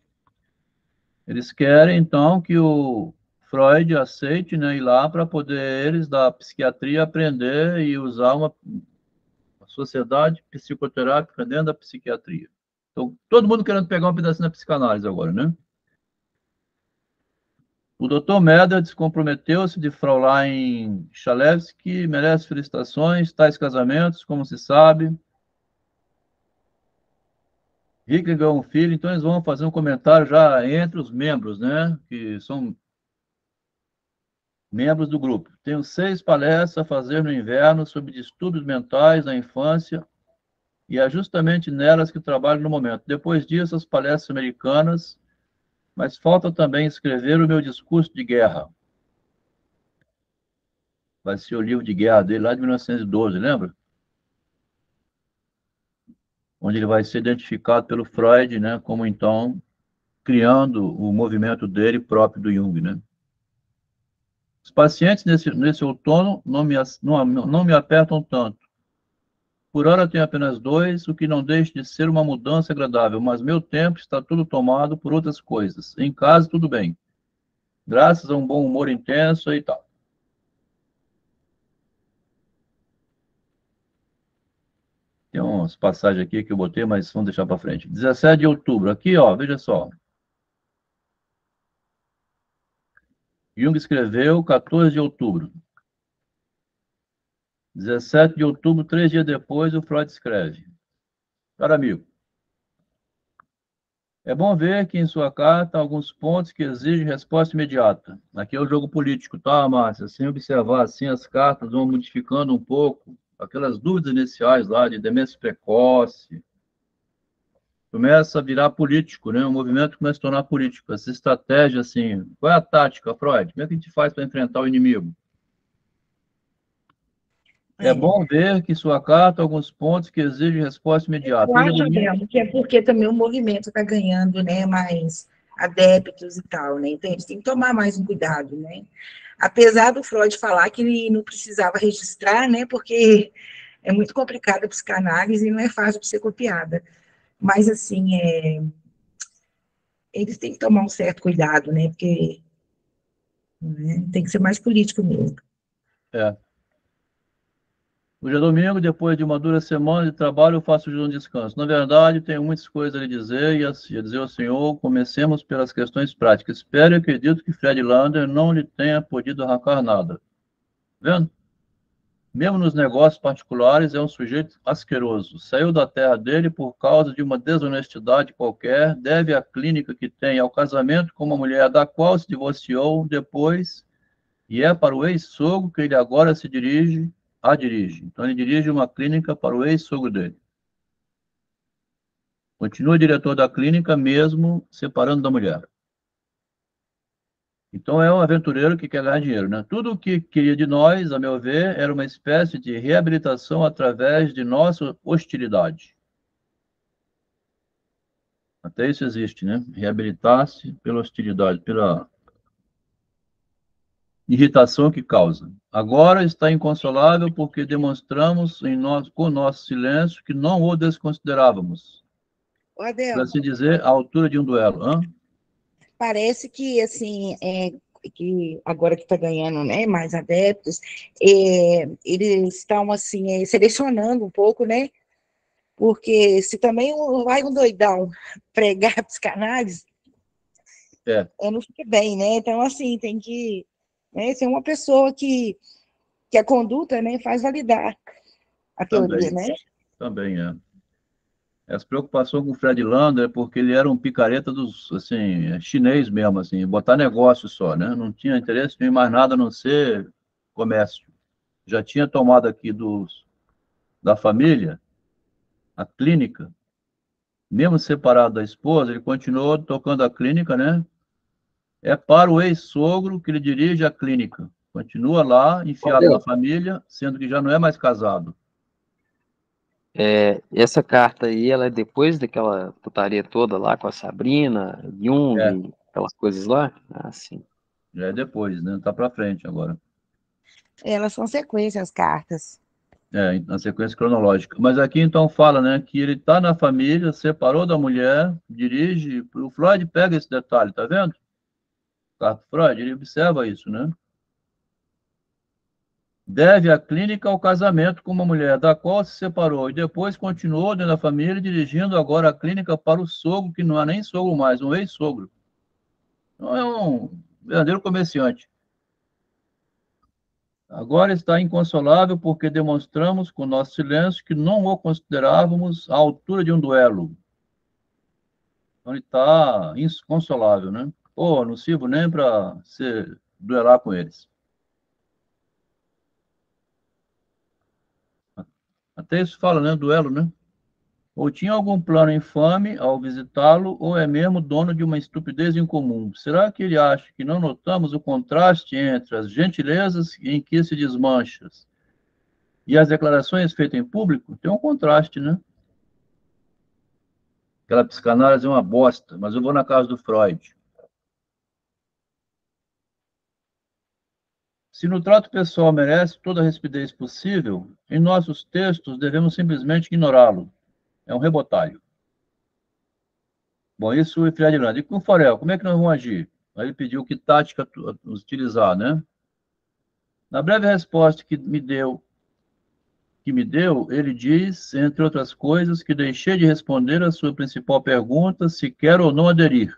Eles querem, então, que o Freud aceite, né, ir lá para poder eles, da psiquiatria, aprender e usar uma sociedade psicoterápica dentro da psiquiatria. Então, todo mundo querendo pegar um pedacinho da psicanálise agora, né? O Dr. Meder descomprometeu-se de Fraulein Chalevsky, merece felicitações, tais casamentos, como se sabe. Hitler ganhou um filho, então eles vão fazer um comentário já entre os membros, né? Que são membros do grupo. Tenho 6 palestras a fazer no inverno sobre distúrbios mentais na infância e é justamente nelas que trabalho no momento. Depois disso, as palestras americanas, mas falta também escrever o meu discurso de guerra. Vai ser o livro de guerra dele lá de 1912, lembra? Onde ele vai ser identificado pelo Freud, né, como então criando o movimento dele próprio do Jung, né? Os pacientes nesse outono não me apertam tanto. Por hora tenho apenas 2, o que não deixa de ser uma mudança agradável, mas meu tempo está tudo tomado por outras coisas. Em casa, tudo bem. Graças a um bom humor intenso e tal. Tem umas passagens aqui que eu botei, mas vamos deixar para frente. 17 de outubro. Aqui, ó, veja só. Jung escreveu 14 de outubro. 17 de outubro, 3 dias depois, o Freud escreve. Caro amigo, é bom ver que em sua carta há alguns pontos que exigem resposta imediata. Aqui é o jogo político, tá, Márcia? Sem observar assim as cartas, vão modificando um pouco aquelas dúvidas iniciais lá de demência precoce. Começa a virar político, né? O movimento começa a se tornar político. Essa estratégia, assim, qual é a tática, Freud? Como é que a gente faz para enfrentar o inimigo? É bom ver que em sua carta há alguns pontos que exigem resposta imediata. Eu acho mesmo que é porque também o movimento está ganhando, né, mais adeptos e tal, né? Então eles têm que tomar mais um cuidado, né? Apesar do Freud falar que ele não precisava registrar, né? Porque é muito complicada a psicanálise e não é fácil de ser copiada. Mas, assim, eles têm que tomar um certo cuidado, né? Porque tem que ser mais político mesmo. É. Hoje é domingo, depois de uma dura semana de trabalho, eu faço um descanso. Na verdade, tenho muitas coisas a lhe dizer e a dizer ao senhor. Comecemos pelas questões práticas. Espero e acredito que Fred Lander não lhe tenha podido arrancar nada. Vendo? Mesmo nos negócios particulares, é um sujeito asqueroso. Saiu da terra dele por causa de uma desonestidade qualquer, deve à clínica que tem ao casamento com uma mulher da qual se divorciou depois, e é para o ex-sogro que ele agora se dirige. Então, ele dirige uma clínica para o ex-sogro dele. Continua diretor da clínica, mesmo separando da mulher. Então, é um aventureiro que quer ganhar dinheiro, né? Tudo o que queria de nós, a meu ver, era uma espécie de reabilitação através de nossa hostilidade. Até isso existe, né? Reabilitar-se pela hostilidade, pela irritação que causa. Agora está inconsolável porque demonstramos com nosso silêncio que não o desconsiderávamos. Por assim dizer, à altura de um duelo. Hã? Parece que, assim, que agora que está ganhando, né, mais adeptos, eles estão, assim, selecionando um pouco, né? Porque se também vai um doidão pregar psicanálise, não fica bem, né? Então, assim, tem que ser uma pessoa que a conduta, né, faz validar a teoria, né? Também é. Essa preocupação com o Fred Lander é porque ele era um picareta dos, assim, chinês mesmo, assim, botar negócio só, né? Não tinha interesse em mais nada a não ser comércio. Já tinha tomado aqui da família, a clínica, mesmo separado da esposa, ele continuou tocando a clínica, né? É para o ex-sogro que ele dirige a clínica. Continua lá, enfiado na família, sendo que já não é mais casado. Essa carta aí, ela é depois daquela putaria toda lá com a Sabrina, Jung, aquelas coisas lá? Ah, sim. Já é depois, né? Tá para frente agora. Elas são sequências, as cartas. Na sequência cronológica. Mas aqui então fala, né, que ele está na família, separou da mulher, dirige. O Freud pega esse detalhe, tá vendo? Carta Freud, ele observa isso, né? Deve a clínica ao casamento com uma mulher da qual se separou e depois continuou dentro da família, dirigindo agora a clínica para o sogro, que não é nem sogro mais, um ex-sogro. Então é um verdadeiro comerciante. Agora está inconsolável porque demonstramos com nosso silêncio que não o considerávamos à altura de um duelo. Então ele está inconsolável, né? Pô, não sirvo nem para duelar com eles. Até isso fala, né? Duelo, né? Ou tinha algum plano infame ao visitá-lo, ou é mesmo dono de uma estupidez incomum. Será que ele acha que não notamos o contraste entre as gentilezas em que se desmancha e as declarações feitas em público? Tem um contraste, né? Aquela psicanálise é uma bosta, mas eu vou na casa do Freud. Se no trato pessoal merece toda a rispidez possível, em nossos textos devemos simplesmente ignorá-lo. É um rebotalho. Bom, isso é Fred Landa. E com o Forel, como é que nós vamos agir? Aí ele pediu que tática utilizar, né? Na breve resposta que me deu, ele diz, entre outras coisas, que deixei de responder a sua principal pergunta, se quer ou não aderir.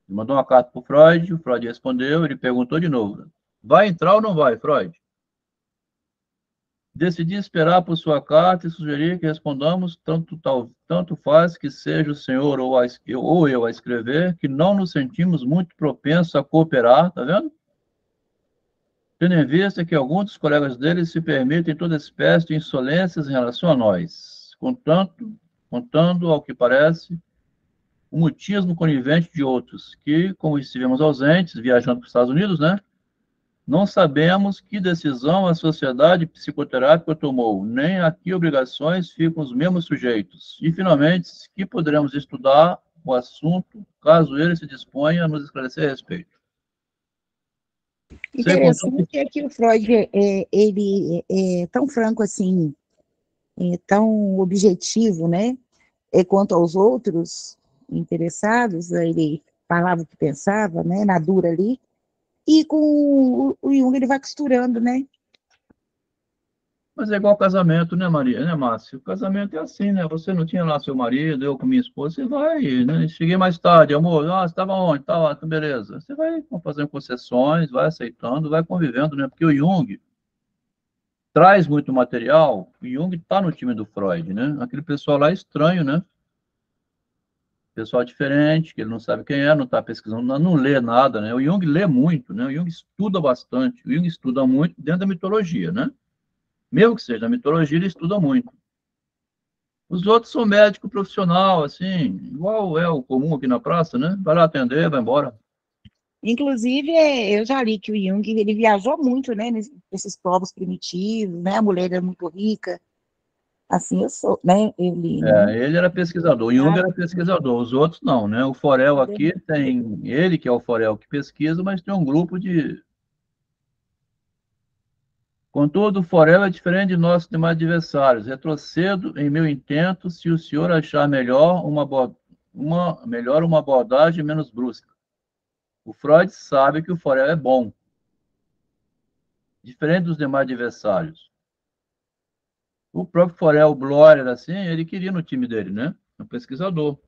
Ele mandou uma carta para o Freud respondeu, ele perguntou de novo, vai entrar ou não vai, Freud? Decidi esperar por sua carta e sugerir que respondamos, tanto faz que seja o senhor ou eu a escrever, que não nos sentimos muito propensos a cooperar, tá vendo? Tendo em vista que alguns dos colegas deles se permitem toda espécie de insolências em relação a nós, contando, ao que parece, o mutismo conivente de outros, que, como estivemos ausentes, viajando para os Estados Unidos, né? Não sabemos que decisão a sociedade psicoterápica tomou, nem a que obrigações ficam os mesmos sujeitos. E, finalmente, que poderemos estudar o assunto, caso ele se disponha a nos esclarecer a respeito. Interessante é que o Freud, ele é tão franco assim, tão objetivo, né? Quanto aos outros interessados, ele falava o que pensava, né? Na dura ali. E com o Jung ele vai costurando, né? Mas é igual casamento, né, Maria? Né, Márcio? O casamento é assim, né? Você não tinha lá seu marido, eu com minha esposa, você vai, né? Cheguei mais tarde, amor, você estava onde? Estava, beleza. Você vai fazendo concessões, vai aceitando, vai convivendo, né? Porque o Jung traz muito material, o Jung está no time do Freud, né? Aquele pessoal lá é estranho, né? Pessoal diferente, que ele não sabe quem é, não está pesquisando, não lê nada, né? O Jung lê muito, né? O Jung estuda bastante, o Jung estuda muito dentro da mitologia, né? Mesmo que seja da mitologia, ele estuda muito. Os outros são médico profissional, assim, igual é o comum aqui na praça, né? Vai lá atender, vai embora. Inclusive, eu já li que o Jung ele viajou muito, né? Nesses povos primitivos, né? A mulher era muito rica. Assim eu sou, né? Ele era pesquisador, o Jung era pesquisador, os outros não, né? O Forel aqui tem ele, que é o Forel que pesquisa, mas tem um grupo de... Contudo, o Forel é diferente de nossos demais adversários. Retrocedo em meu intento se o senhor achar melhor uma abordagem menos brusca. O Freud sabe que o Forel é bom, diferente dos demais adversários. O próprio Forel Blorer, assim, ele queria no time dele, né? Um pesquisador.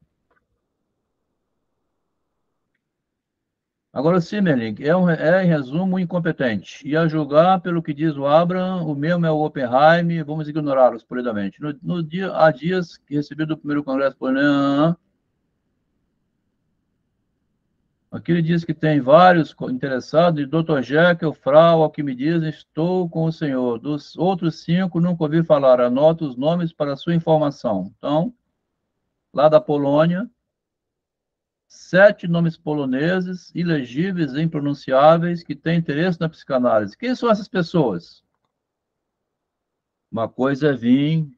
Agora, o Simmerling em resumo, incompetente. E a julgar pelo que diz o Abraham, o mesmo é o Oppenheim, vamos ignorá-los polidamente. Há dias que recebi do primeiro congresso, Aqui ele diz que tem vários interessados, e Dr. Jekyll, Frau, ao que me dizem, estou com o senhor. Dos outros 5, nunca ouvi falar. Anoto os nomes para sua informação. Então, lá da Polônia, 7 nomes poloneses, ilegíveis e impronunciáveis, que têm interesse na psicanálise. Quem são essas pessoas? Uma coisa é vir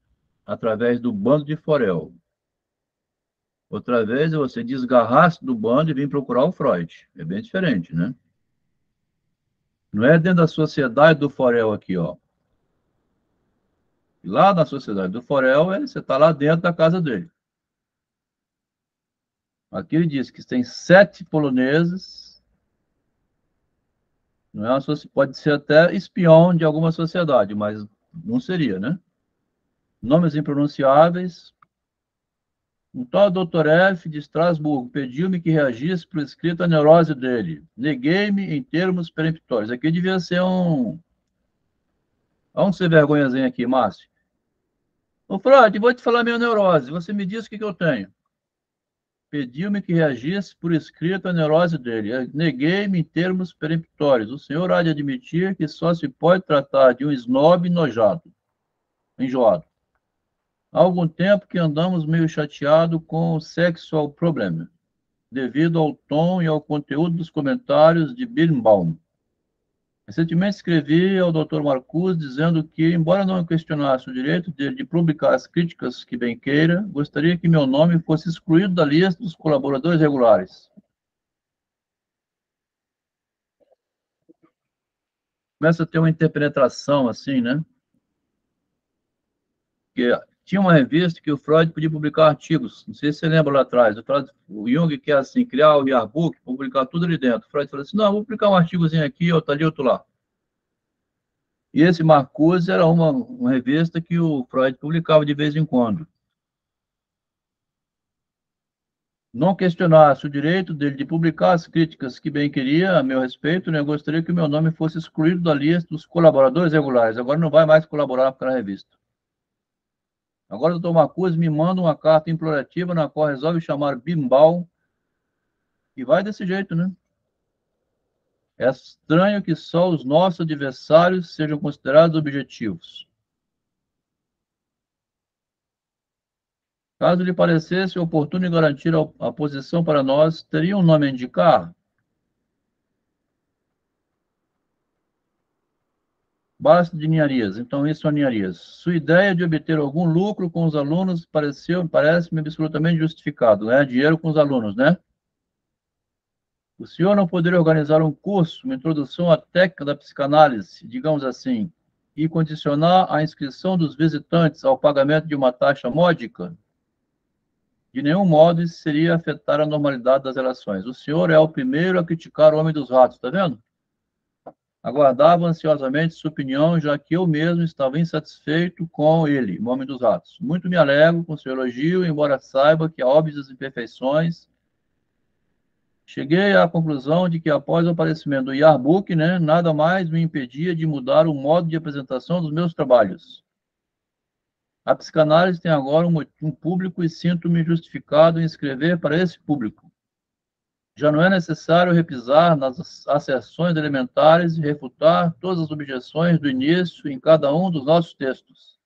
através do bando de Forel. Outra vez é você desgarrar-se do bando e vir procurar o Freud. É bem diferente, né? Não é dentro da sociedade do Forel aqui, ó. Lá na sociedade do Forel, você está lá dentro da casa dele. Aqui ele diz que tem 7 poloneses. Não é pode ser até espião de alguma sociedade, mas não seria, né? Nomes impronunciáveis. Um tal Dr. F. de Estrasburgo pediu-me que reagisse por escrito à neurose dele. Neguei-me em termos peremptórios. Aqui devia ser um... Vamos ser vergonhazinho aqui, Márcio. Ô, Freud, vou te falar minha neurose. Você me diz o que eu tenho. Pediu-me que reagisse por escrito à neurose dele. Neguei-me em termos peremptórios. O senhor há de admitir que só se pode tratar de um snob enjoado. Há algum tempo que andamos meio chateado com o sexual problem, devido ao tom e ao conteúdo dos comentários de Birnbaum. Recentemente escrevi ao Dr. Marcuse dizendo que, embora não questionasse o direito dele de publicar as críticas que bem queira, gostaria que meu nome fosse excluído da lista dos colaboradores regulares. Começa a ter uma interpretação assim, né? Que tinha uma revista que o Freud podia publicar artigos. Não sei se você lembra lá atrás. O Jung quer assim, criar o yearbook, publicar tudo ali dentro. O Freud falou assim, não, vou publicar um artigozinho aqui, outro ali, outro lá. E esse Marcuse era uma revista que o Freud publicava de vez em quando. Não questionasse o direito dele de publicar as críticas que bem queria a meu respeito, né? Eu gostaria que o meu nome fosse excluído da lista dos colaboradores regulares. Agora não vai mais colaborar com aquela revista. Agora o Dr. Marcuse me manda uma carta implorativa na qual resolve chamar Bimbal e vai desse jeito, né? É estranho que só os nossos adversários sejam considerados objetivos. Caso lhe parecesse oportuno e garantir a posição para nós, teria um nome a indicar? Basta de ninharias. Então, isso é ninharias. Sua ideia de obter algum lucro com os alunos parece-me absolutamente justificado. Ganhar dinheiro com os alunos, né? O senhor não poderia organizar um curso, uma introdução à técnica da psicanálise, digamos assim, e condicionar a inscrição dos visitantes ao pagamento de uma taxa módica? De nenhum modo isso seria afetar a normalidade das relações. O senhor é o primeiro a criticar o homem dos ratos, está vendo? Aguardava ansiosamente sua opinião, já que eu mesmo estava insatisfeito com ele, o homem dos ratos. Muito me alegro com seu elogio, embora saiba que há óbvias imperfeições. Cheguei à conclusão de que após o aparecimento do Yearbook, né, nada mais me impedia de mudar o modo de apresentação dos meus trabalhos. A psicanálise tem agora um público e sinto-me justificado em escrever para esse público. Já não é necessário repisar nas asserções elementares e refutar todas as objeções do início em cada um dos nossos textos.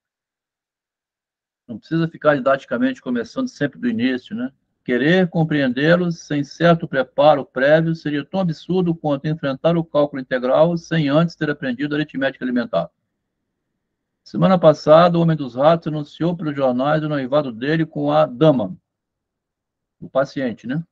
Não precisa ficar didaticamente começando sempre do início, né? Querer compreendê-los sem certo preparo prévio seria tão absurdo quanto enfrentar o cálculo integral sem antes ter aprendido aritmética elementar. Semana passada, o Homem dos Ratos anunciou pelos jornais o noivado dele com a dama, o paciente, né?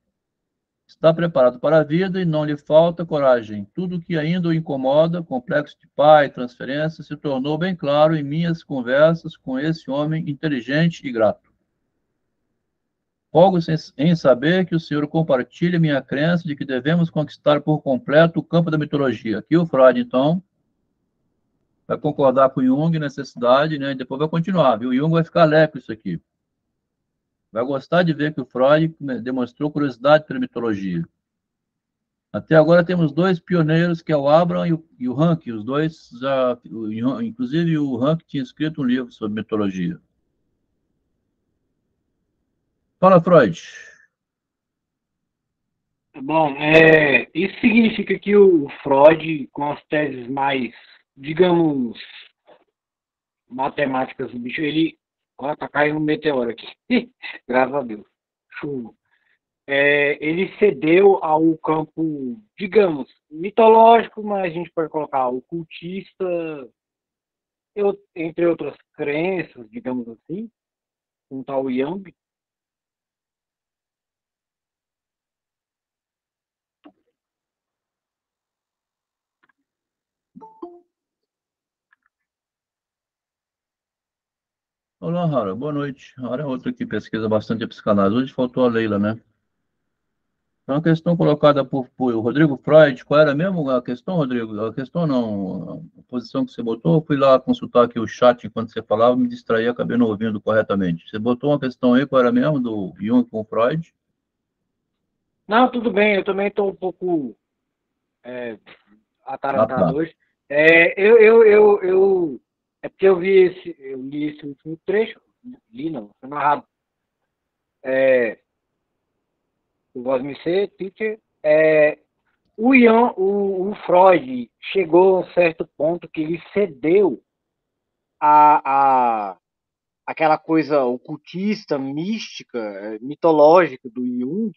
Está preparado para a vida e não lhe falta coragem. Tudo que ainda o incomoda, complexo de pai, transferência, se tornou bem claro em minhas conversas com esse homem inteligente e grato. Folgo em saber que o senhor compartilha minha crença de que devemos conquistar por completo o campo da mitologia. Aqui o Freud, então, vai concordar com o Jung, necessidade, né? E depois vai continuar, viu? O Jung vai ficar alegre com isso aqui. Vai gostar de ver que o Freud demonstrou curiosidade pela mitologia. Até agora temos 2 pioneiros, que é o Abraham e o Rank. Os dois, inclusive o Rank tinha escrito um livro sobre mitologia. Fala, Freud. Bom, isso significa que o Freud, com as teses mais, digamos, matemáticas do bicho, ele. Ó, tá caindo um meteoro aqui. Graças a Deus. Chuva. Ele cedeu ao campo, digamos, mitológico, mas a gente pode colocar ocultista, entre outras crenças, digamos assim, um tal Jung. Olá, Rara, boa noite. A Rara é outra que pesquisa bastante a psicanálise. Hoje faltou a Leila, né? Então, a questão colocada por Rodrigo Freud, qual era mesmo a questão, Rodrigo? A questão não, a posição que você botou, eu fui lá consultar aqui o chat enquanto você falava, me distraí, acabei não ouvindo corretamente. Você botou uma questão aí, qual era mesmo, do Jung com Freud? Não, tudo bem, eu também estou um pouco Ah, tá. atarantado hoje. É porque eu li esse último trecho, li não, foi narrado. O Vosmecê, teacher, o Freud chegou a um certo ponto que ele cedeu a aquela coisa ocultista, mística, mitológica do Jung.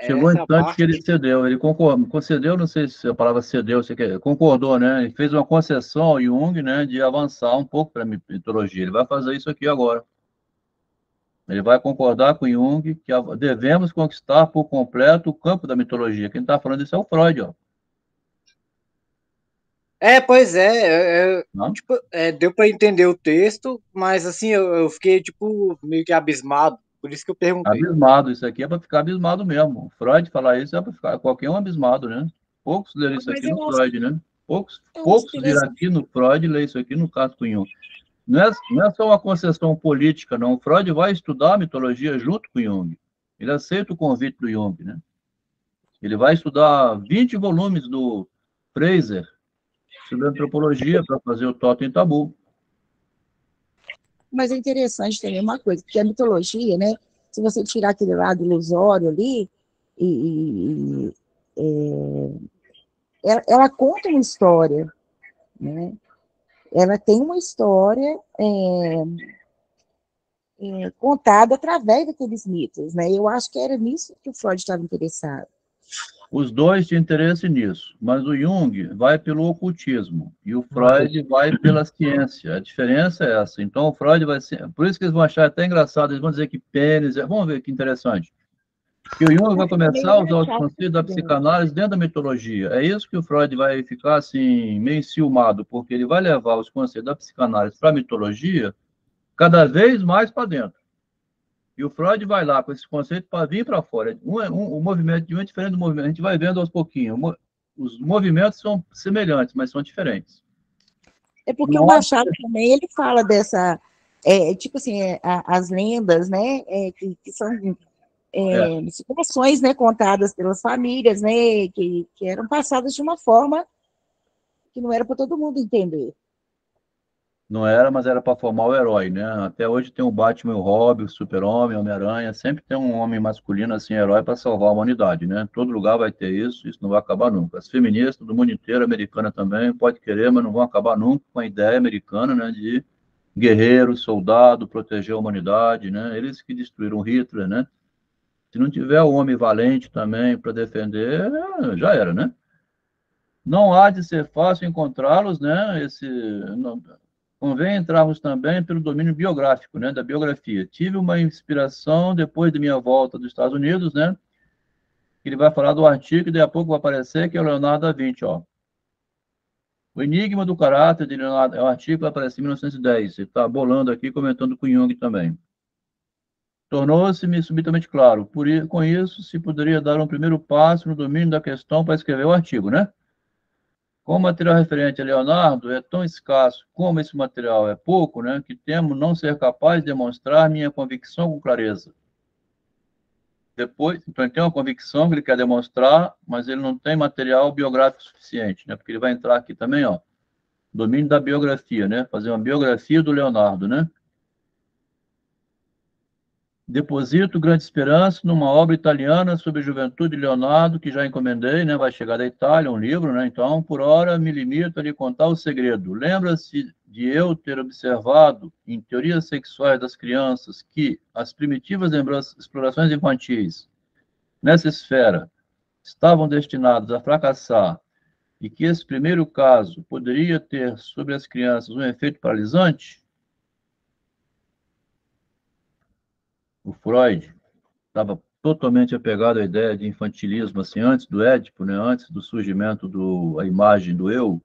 Chegou o Essa é a instante que parte. ele cedeu, ele concedeu, não sei se a palavra cedeu, você quer, concordou, né? Ele fez uma concessão ao Jung, né, de avançar um pouco para a mitologia. Ele vai fazer isso aqui agora. Ele vai concordar com Jung que devemos conquistar por completo o campo da mitologia. Quem está falando isso é o Freud, ó. Pois é, Não? tipo, deu para entender o texto, mas assim, eu fiquei tipo meio que abismado, por isso que eu perguntei. Abismado, isso aqui é para ficar abismado mesmo. O Freud falar isso é para ficar qualquer um abismado, né? Poucos leram isso Mas aqui no Freud, né? Poucos, eu acho poucos viram interessante. aqui no Freud e lê isso aqui no caso com Jung. Não é só uma concessão política, não. O Freud vai estudar a mitologia junto com Jung. Ele aceita o convite do Jung, né? Ele vai estudar 20 volumes do Fraser sobre antropologia para fazer o Totem Tabu. Mas é interessante também uma coisa, porque a mitologia, né? Se você tirar aquele lado ilusório ali, e, ela conta uma história, né? Ela tem uma história contada através daqueles mitos, né? Eu acho que era nisso que o Freud estava interessado. Os dois têm interesse nisso, mas o Jung vai pelo ocultismo e o Freud vai pela ciência. A diferença é essa. Então, o Freud vai ser. Por isso que eles vão achar até engraçado, eles vão dizer que pênis. Vamos ver que interessante. Que o Jung vai Porque também começar a ele usar os achava conceitos da que psicanálise dentro da mitologia. É isso que o Freud vai ficar assim, meio enciumado, porque ele vai levar os conceitos da psicanálise para a mitologia cada vez mais para dentro. E o Freud vai lá com esse conceito para vir para fora. O movimento de um é diferente do movimento. A gente vai vendo aos pouquinhos. Os movimentos são semelhantes, mas são diferentes. é porque o Não há... Machado também ele fala dessa, tipo assim, as lendas, né, que são É, situações, né, contadas pelas famílias, né, que eram passadas de uma forma que não era para todo mundo entender. não era, mas era para formar o herói, né? Até hoje tem o Batman, o Robin, o Super-Homem, o Homem-Aranha. Sempre tem um homem masculino assim, herói para salvar a humanidade, né? Todo lugar vai ter isso não vai acabar nunca. As feministas do mundo inteiro, americana também, pode querer, mas não vão acabar nunca com a ideia americana, né, de guerreiro, soldado, proteger a humanidade, né? Eles que destruíram Hitler, né? Se não tiver o homem valente também para defender, já era, né? Não há de ser fácil encontrá-los, né? Convém entrarmos também pelo domínio biográfico, né? Da biografia. Tive uma inspiração depois de minha volta dos Estados Unidos, né? Ele vai falar do artigo e daqui a pouco vai aparecer que é o Leonardo da Vinci, ó. O Enigma do Caráter de Leonardo, é um artigo que vai aparecer em 1910. Ele está bolando aqui, comentando com Jung também. Tornou-se-me subitamente claro. Com isso, se poderia dar um primeiro passo no domínio da questão para escrever o artigo, né? Como o material referente a Leonardo é tão escasso como esse material é pouco, né, que temo não ser capaz de demonstrar minha convicção com clareza. Depois, então ele tem uma convicção que ele quer demonstrar, mas ele não tem material biográfico suficiente, né, porque ele vai entrar aqui também, ó, domínio da biografia, né, fazer uma biografia do Leonardo, né. Deposito grande esperança numa obra italiana sobre a juventude de Leonardo, que já encomendei, né? Vai chegar da Itália, um livro, né? Então, por hora, me limito a lhe contar o segredo. Lembra-se de eu ter observado, em teorias sexuais das crianças, que as primitivas explorações infantis nessa esfera estavam destinadas a fracassar e que esse primeiro caso poderia ter sobre as crianças um efeito paralisante? O Freud estava totalmente apegado à ideia de infantilismo, assim, antes do Édipo, né, antes do surgimento da imagem do eu,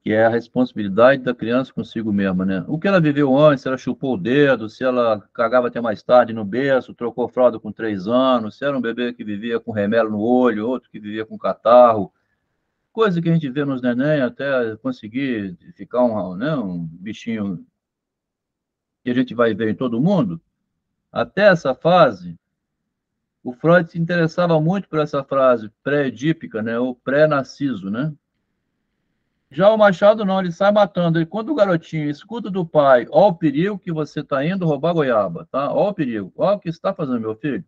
que é a responsabilidade da criança consigo mesma, né? O que ela viveu antes, se ela chupou o dedo, se ela cagava até mais tarde no berço, trocou fralda com 3 anos, se era um bebê que vivia com remelo no olho, outro que vivia com catarro, coisa que a gente vê nos neném até conseguir ficar né, um bichinho que a gente vai ver em todo mundo. Até essa fase, o Freud se interessava muito por essa frase pré-edípica, né, ou pré-narciso, né? Já o Machado não, ele sai matando. E quando o garotinho escuta do pai, ó o perigo que você está indo roubar goiaba, tá? Ó o perigo, ó o que está fazendo, meu filho.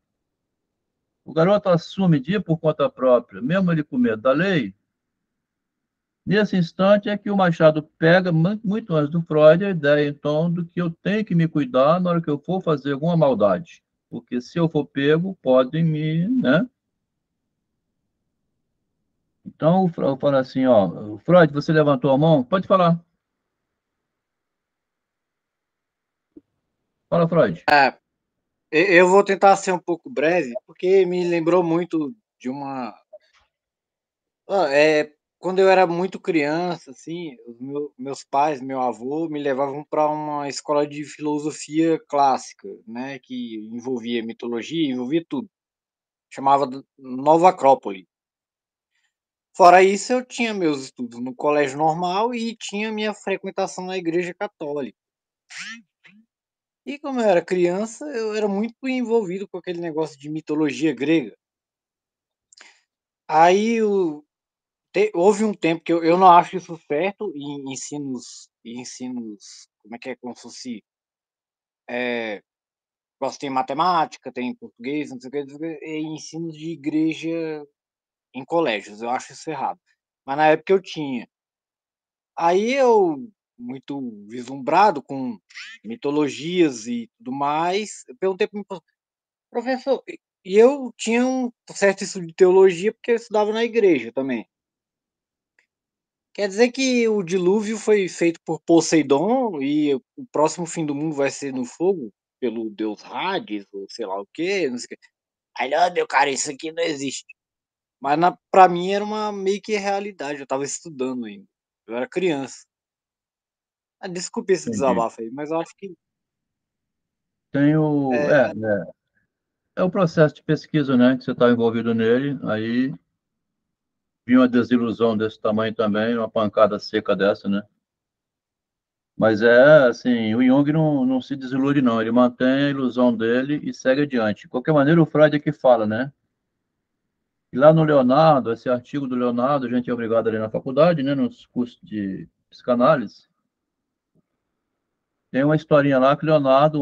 O garoto assume de ir por conta própria, mesmo ele com medo da lei. Nesse instante é que o Machado pega, muito antes do Freud, a ideia, então, do que eu tenho que me cuidar na hora que eu for fazer alguma maldade. Porque se eu for pego, podem me, né? Então, eu falo assim, ó, Freud, você levantou a mão? Pode falar. Fala, Freud. Eu vou tentar ser um pouco breve, porque me lembrou muito de uma. Quando eu era muito criança, assim, meus pais, meu avô, me levavam para uma escola de filosofia clássica, né, que envolvia mitologia, envolvia tudo. Chamava Nova Acrópole. Fora isso, eu tinha meus estudos no colégio normal e tinha minha frequentação na igreja católica. E como eu era criança, eu era muito envolvido com aquele negócio de mitologia grega. Aí houve um tempo que eu não acho isso certo em ensinos, como se fosse, gosto tem matemática, tem português, não sei o que, não sei o que, e ensinos de igreja em colégios, eu acho isso errado. Mas na época eu tinha. Aí eu, muito vislumbrado com mitologias e tudo mais, eu perguntei para o professor, e eu tinha um certo estudo de teologia porque eu estudava na igreja também. Quer dizer que o dilúvio foi feito por Poseidon e o próximo fim do mundo vai ser no fogo pelo deus Hades ou sei lá o quê, não sei o quê. Aí, não, meu cara, isso aqui não existe. Mas pra mim era uma meio que realidade, eu tava estudando ainda. Eu era criança. Desculpe esse Entendi. desabafo aí, mas eu acho que Tem o, é, é o processo de pesquisa, né, que você está envolvido nele, aí vinha uma desilusão desse tamanho também, uma pancada seca dessa, né? Mas é assim, o Jung não se desilude, não. Ele mantém a ilusão dele e segue adiante. De qualquer maneira, o Freud é que fala, né? E lá no Leonardo, esse artigo do Leonardo, a gente é obrigado a ler na faculdade, né? Nos cursos de psicanálise. Tem uma historinha lá que o Leonardo,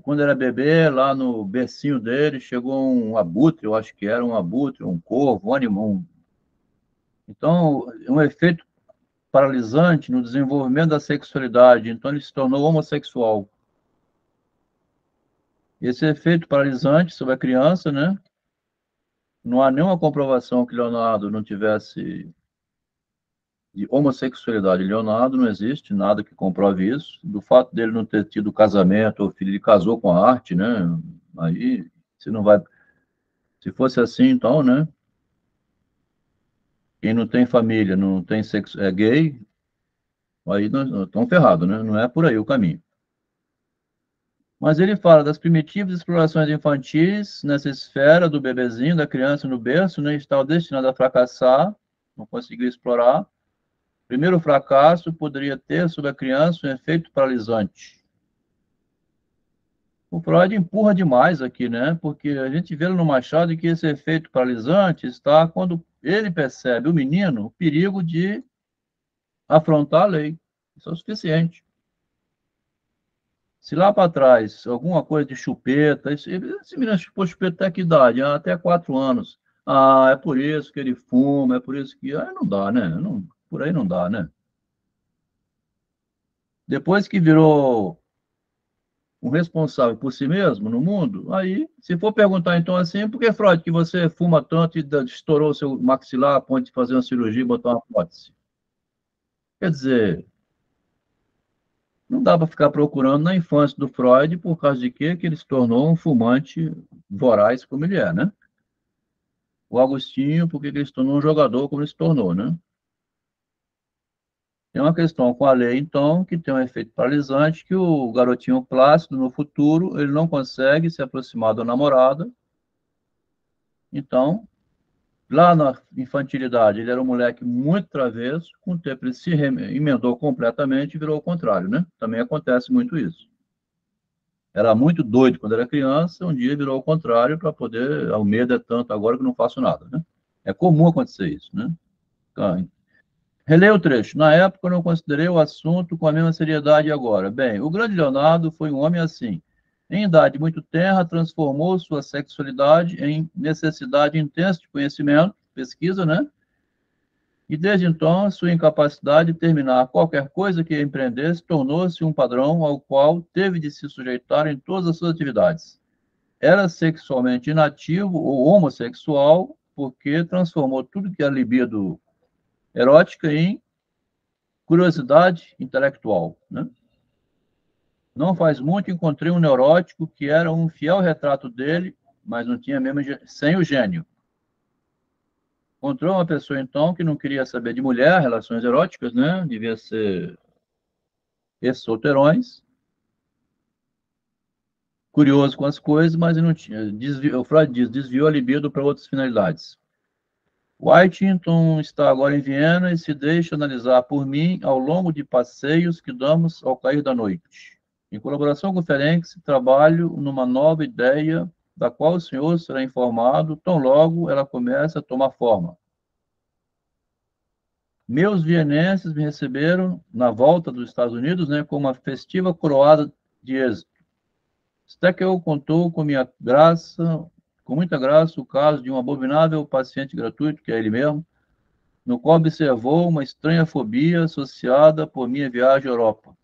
quando era bebê, lá no bercinho dele, chegou um abutre, eu acho que era um abutre, um corvo, um animal. Então, um efeito paralisante no desenvolvimento da sexualidade. Então, ele se tornou homossexual. Esse efeito paralisante sobre a criança, né? Não há nenhuma comprovação que Leonardo não tivesse de homossexualidade. Leonardo não existe nada que comprove isso. Do fato dele não ter tido casamento ou filho, ele casou com a arte, né? Aí, se não vai. Se fosse assim, então, né? Quem não tem família, não tem sexo, é gay, aí nós estamos ferrados, né? Não é por aí o caminho. Mas ele fala das primitivas explorações infantis nessa esfera do bebezinho, da criança no berço, né? Estava destinado a fracassar, não conseguiu explorar. Primeiro fracasso poderia ter sobre a criança um efeito paralisante. O Freud empurra demais aqui, né? Porque a gente vê no Machado que esse efeito paralisante está quando ele percebe, o menino, o perigo de afrontar a lei. Isso é o suficiente. Se lá para trás, alguma coisa de chupeta, esse menino chupou chupeta até que idade? Ah, até 4 anos. Ah, é por isso que ele fuma, é por isso que... Ah, não dá, né? Não, por aí não dá, né? Depois que virou um responsável por si mesmo no mundo, aí, se for perguntar então assim, por que, Freud, que você fuma tanto e estourou seu maxilar a ponto de fazer uma cirurgia e botar uma prótese? Quer dizer, não dá para ficar procurando na infância do Freud por causa de quê? Que ele se tornou um fumante voraz como ele é, né? O Agostinho, por que ele se tornou um jogador como ele se tornou, né? Tem uma questão com a lei, então, que tem um efeito paralisante, que o garotinho plácido, no futuro, ele não consegue se aproximar da namorada. Então, lá na infantilidade, ele era um moleque muito travesso, com o tempo ele se emendou completamente e virou o contrário, né? Também acontece muito isso. Era muito doido quando era criança, um dia virou o contrário para poder, o medo é tanto agora que não faço nada, né? É comum acontecer isso, né? Releia o trecho. Na época, eu não considerei o assunto com a mesma seriedade agora. Bem, o grande Leonardo foi um homem assim. Em idade muito tenra, transformou sua sexualidade em necessidade intensa de conhecimento, pesquisa, né? E desde então, sua incapacidade de terminar qualquer coisa que empreendesse tornou-se um padrão ao qual teve de se sujeitar em todas as suas atividades. Era sexualmente inativo ou homossexual, porque transformou tudo que era libido erótica em curiosidade intelectual, né? Não faz muito encontrei um neurótico que era um fiel retrato dele, mas não tinha mesmo sem o gênio. Encontrou uma pessoa então que não queria saber de mulher, relações eróticas, né? Devia ser esses solteirões, curioso com as coisas, mas não tinha. O Freud diz, desviou a libido para outras finalidades. Whitington está agora em Viena e se deixa analisar por mim ao longo de passeios que damos ao cair da noite. Em colaboração com Ferenc, trabalho numa nova ideia da qual o senhor será informado tão logo ela começa a tomar forma. Meus vienenses me receberam na volta dos Estados Unidos, né, com uma festiva coroada de êxito. Steckel contou com muita graça, o caso de um abominável paciente gratuito, que é ele mesmo, no qual observou uma estranha fobia associada por minha viagem à Europa.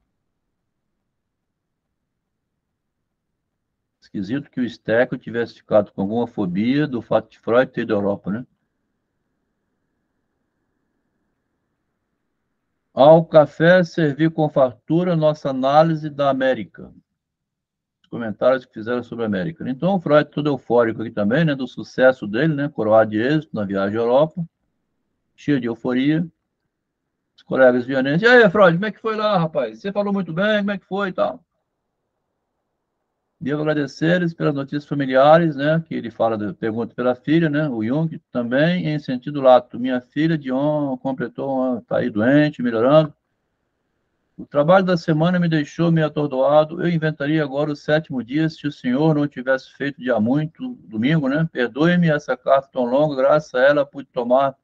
Esquisito que o Steckel tivesse ficado com alguma fobia do fato de Freud ter ido à Europa, né? Ao café servir com fartura nossa análise da América. Os comentários que fizeram sobre a América. Então, o Freud todo eufórico aqui também, né? Do sucesso dele, né? Coroado de êxito na viagem à Europa. Cheio de euforia. Os colegas vienenses. E aí, Freud, como é que foi lá, rapaz? Você falou muito bem, como é que foi e tal? Devo agradecer pelas notícias familiares, né, que ele fala, pergunta pela filha, né, o Jung, também em sentido lato. Minha filha, Dion, completou, está aí doente, melhorando. O trabalho da semana me deixou meio atordoado. Eu inventaria agora o 7º dia, se o senhor não tivesse feito dia muito, domingo, né? Perdoe-me essa carta tão longa, graças a ela pude tomar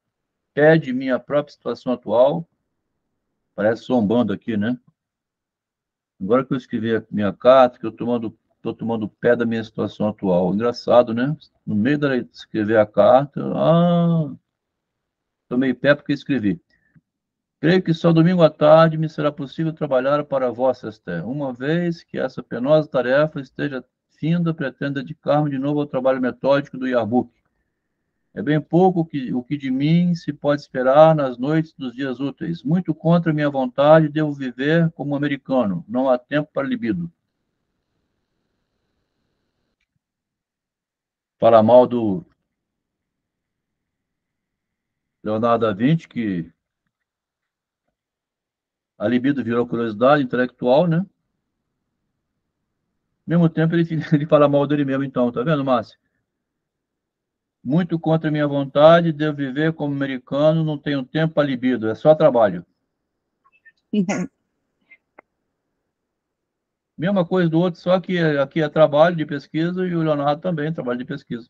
pé de minha própria situação atual. Parece zombando aqui, né? Agora que eu escrevi a minha carta, que eu estou tomando pé da minha situação atual. Engraçado, né? No meio de escrever a carta, tomei pé porque escrevi. Creio que só domingo à tarde me será possível trabalhar para Vossa Esther. Uma vez que essa penosa tarefa esteja finda, pretendo dedicar-me de novo ao trabalho metódico do Yearbook. É bem pouco o que de mim se pode esperar nas noites dos dias úteis. Muito contra minha vontade, devo viver como americano. Não há tempo para libido. Fala mal do Leonardo da Vinci, que a libido virou curiosidade intelectual, né? Ao mesmo tempo, ele fala mal dele mesmo, então, tá vendo, Márcio? Muito contra minha vontade, devo viver como americano, não tenho tempo para libido, é só trabalho. Mesma coisa do outro, só que aqui é trabalho de pesquisa e o Leonardo também trabalho de pesquisa.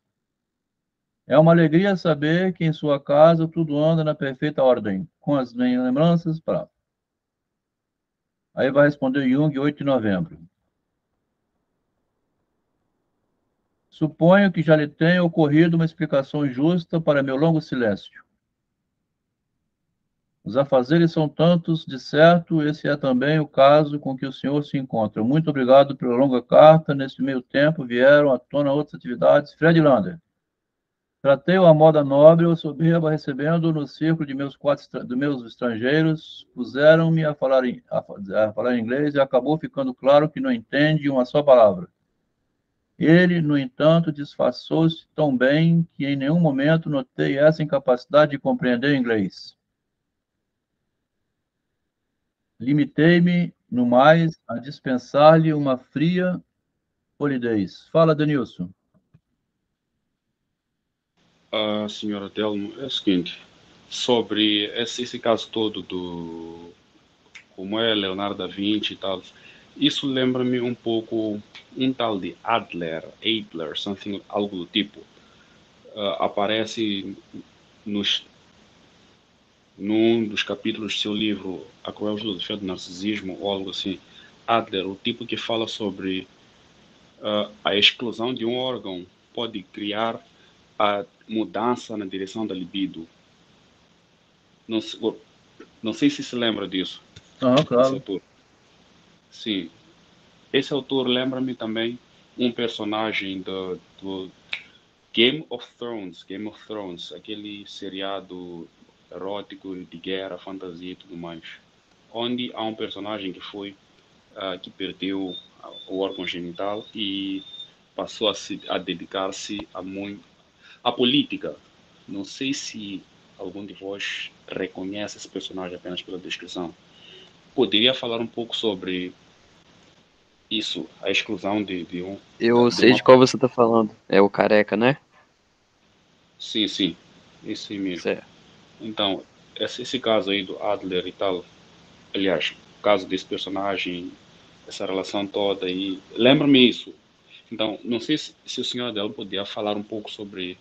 É uma alegria saber que em sua casa tudo anda na perfeita ordem, com as lembranças para. Aí vai responder Jung, 8 de novembro. Suponho que já lhe tenha ocorrido uma explicação justa para meu longo silêncio. Os afazeres são tantos, de certo, esse é também o caso com que o senhor se encontra. Muito obrigado pela longa carta. Nesse meio tempo vieram à tona outras atividades. Fred Lander. Tratei-o à moda nobre ou soberba, recebendo no círculo de meus estrangeiros, puseram-me a falar em inglês e acabou ficando claro que não entende uma só palavra. Ele, no entanto, disfarçou-se tão bem que em nenhum momento notei essa incapacidade de compreender inglês. Limitei-me, no mais, a dispensar-lhe uma fria polidez. Fala, Denilson. Senhora Telmo, é o seguinte, sobre esse caso todo como é Leonardo da Vinci e tal, isso lembra-me um pouco um tal de Adler, algo do tipo. Aparece num dos capítulos do seu livro A Cruel Filosofia do Narcisismo, ou algo assim. Adler, o tipo que fala sobre a exclusão de um órgão pode criar a mudança na direção da libido. Não sei se se lembra disso. Esse Claro. autor. Sim. Esse autor lembra-me também um personagem do Game of Thrones, aquele seriado erótico de guerra, fantasia e tudo mais, onde há um personagem que perdeu o órgão genital e passou a dedicar-se à política. Não sei se algum de vós reconhece esse personagem apenas pela descrição. Poderia falar um pouco sobre isso, a exclusão de um... Eu sei de qual você tá falando. É o Careca, né? Sim, esse mesmo. Certo. Então, esse caso aí do Adler e tal, aliás, o caso desse personagem, essa relação toda aí, lembra-me isso. Então, não sei se o senhor Adel podia falar um pouco sobre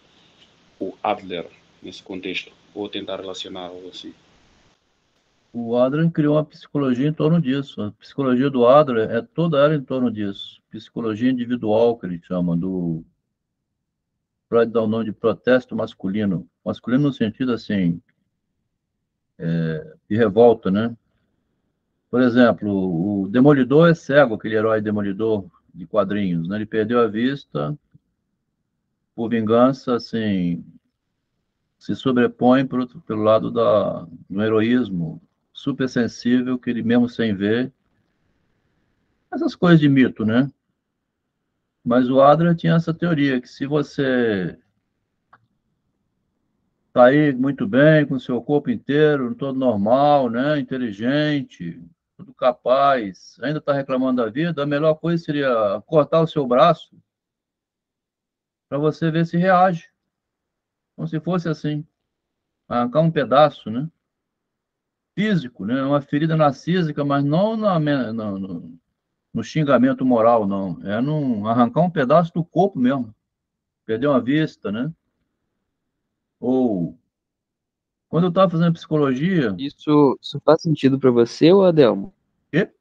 o Adler nesse contexto, ou tentar relacionar algo assim. O Adler criou uma psicologia em torno disso. A psicologia do Adler é toda ela em torno disso. Psicologia individual, que ele chama, Freud dá o nome de protesto masculino. Masculino no sentido, assim, de revolta, né? Por exemplo, o Demolidor é cego, aquele herói Demolidor de quadrinhos, né? Ele perdeu a vista por vingança, assim, se sobrepõe pelo lado do heroísmo super sensível que ele mesmo sem ver. Essas coisas de mito, né? Mas o Adler tinha essa teoria que se você está aí muito bem, com o seu corpo inteiro, todo normal, né? Inteligente, tudo capaz, ainda está reclamando da vida, a melhor coisa seria cortar o seu braço para você ver se reage. Como se fosse assim, arrancar um pedaço, né? Físico, né? Uma ferida narcísica, mas não no xingamento moral, não. É arrancar um pedaço do corpo mesmo. Perder uma vista, né? Ou, quando eu estava fazendo psicologia... Isso faz sentido pra você, ô Adelmo? Quê?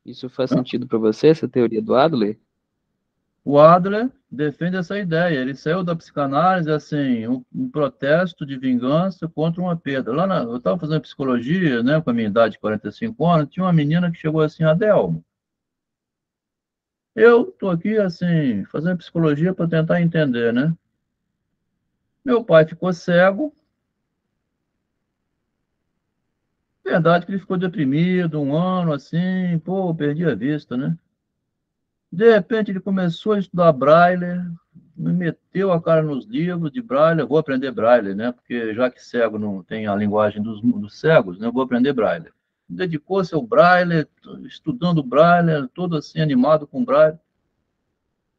Isso faz sentido pra você, essa teoria do Adler? O Adler defende essa ideia. Ele saiu da psicanálise, assim, um protesto de vingança contra uma perda. Eu estava fazendo psicologia, né, com a minha idade de 45 anos, tinha uma menina que chegou assim, Adelmo, eu estou aqui, assim, fazendo psicologia para tentar entender, né? Meu pai ficou cego. Verdade que ele ficou deprimido um ano, assim, pô, perdi a vista, né? De repente ele começou a estudar Braille, me meteu a cara nos livros de Braille, eu vou aprender Braille, né? Porque já que cego não tem a linguagem dos cegos, né? Eu vou aprender Braille. Dedicou-se ao Braille, estudando Braille, todo assim animado com Braille.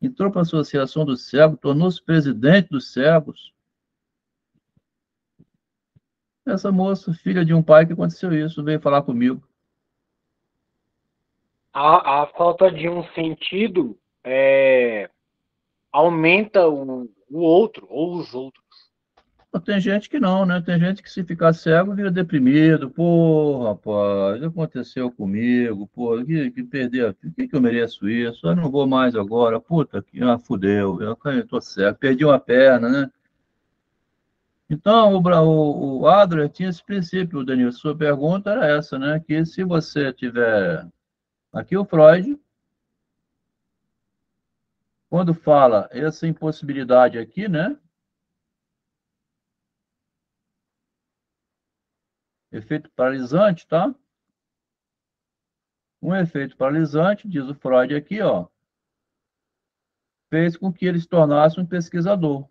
Entrou para a Associação dos Cegos, tornou-se presidente dos cegos. Essa moça, filha de um pai que aconteceu isso, veio falar comigo. A falta de um sentido aumenta o outro, ou os outros. Tem gente que não, né? Tem gente que se ficar cego vira deprimido. Pô, rapaz, o que aconteceu comigo? Pô, que perder, por que eu mereço isso? Eu não vou mais agora. Puta, fudeu, eu tô cego, perdi uma perna, né? Então, o Adler tinha esse princípio, Danilo. Sua pergunta era essa, né? Que se você tiver. Aqui o Freud, quando fala essa impossibilidade aqui, né? Efeito paralisante, tá? Um efeito paralisante, diz o Freud aqui, ó, fez com que ele se tornasse um pesquisador.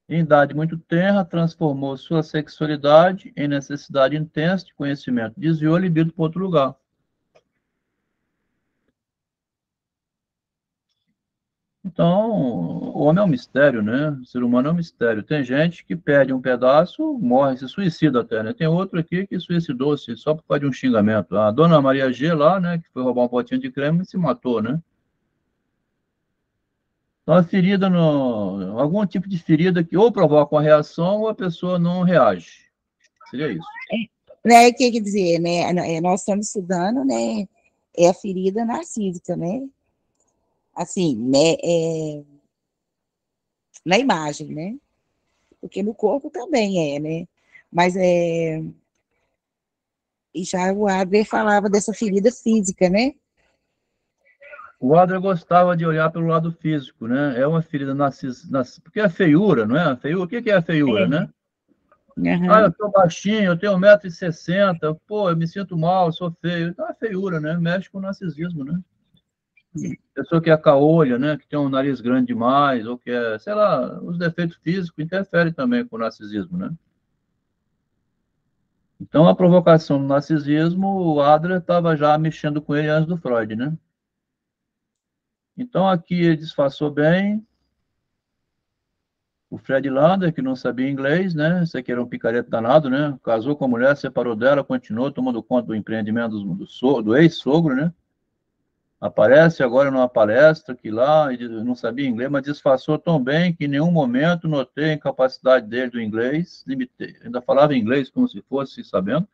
Em idade muito tenra, transformou sua sexualidade em necessidade intensa de conhecimento. Desviou a libido para outro lugar. Então, o homem é um mistério, né? O ser humano é um mistério. Tem gente que perde um pedaço, morre, se suicida até, né? Tem outro aqui que suicidou-se só por causa de um xingamento. A dona Maria G lá, né, que foi roubar um potinho de creme e se matou, né? Então, a ferida, algum tipo de ferida que ou provoca uma reação ou a pessoa não reage. Seria isso. Né, que quer dizer, né, nós estamos estudando, né, é a ferida narcísica, né, assim, né, na imagem, né, porque no corpo também né, mas e já o Adler falava dessa ferida física, né. O Adler gostava de olhar pelo lado físico, né? É uma ferida porque é feiura, não é? A feiura, o que é a feiura, né? Ah, eu Uhum. sou baixinho, eu tenho 1,60 m, pô, eu me sinto mal, eu sou feio. Então é feiura, né? Mexe com o narcisismo, né? Pessoa que é caolha, né? Que tem um nariz grande demais, ou que é, sei lá, os defeitos físicos interferem também com o narcisismo, né? Então, a provocação do narcisismo, o Adler estava já mexendo com ele antes do Freud, né? Então, aqui ele disfarçou bem o Fred Lander, que não sabia inglês, né? Esse aqui era um picareta danado, né? Casou com a mulher, separou dela, continuou tomando conta do empreendimento do ex-sogro, né? Aparece agora numa palestra que lá, ele não sabia inglês, mas disfarçou tão bem que em nenhum momento notei a incapacidade dele do inglês, ainda falava inglês como se fosse sabendo.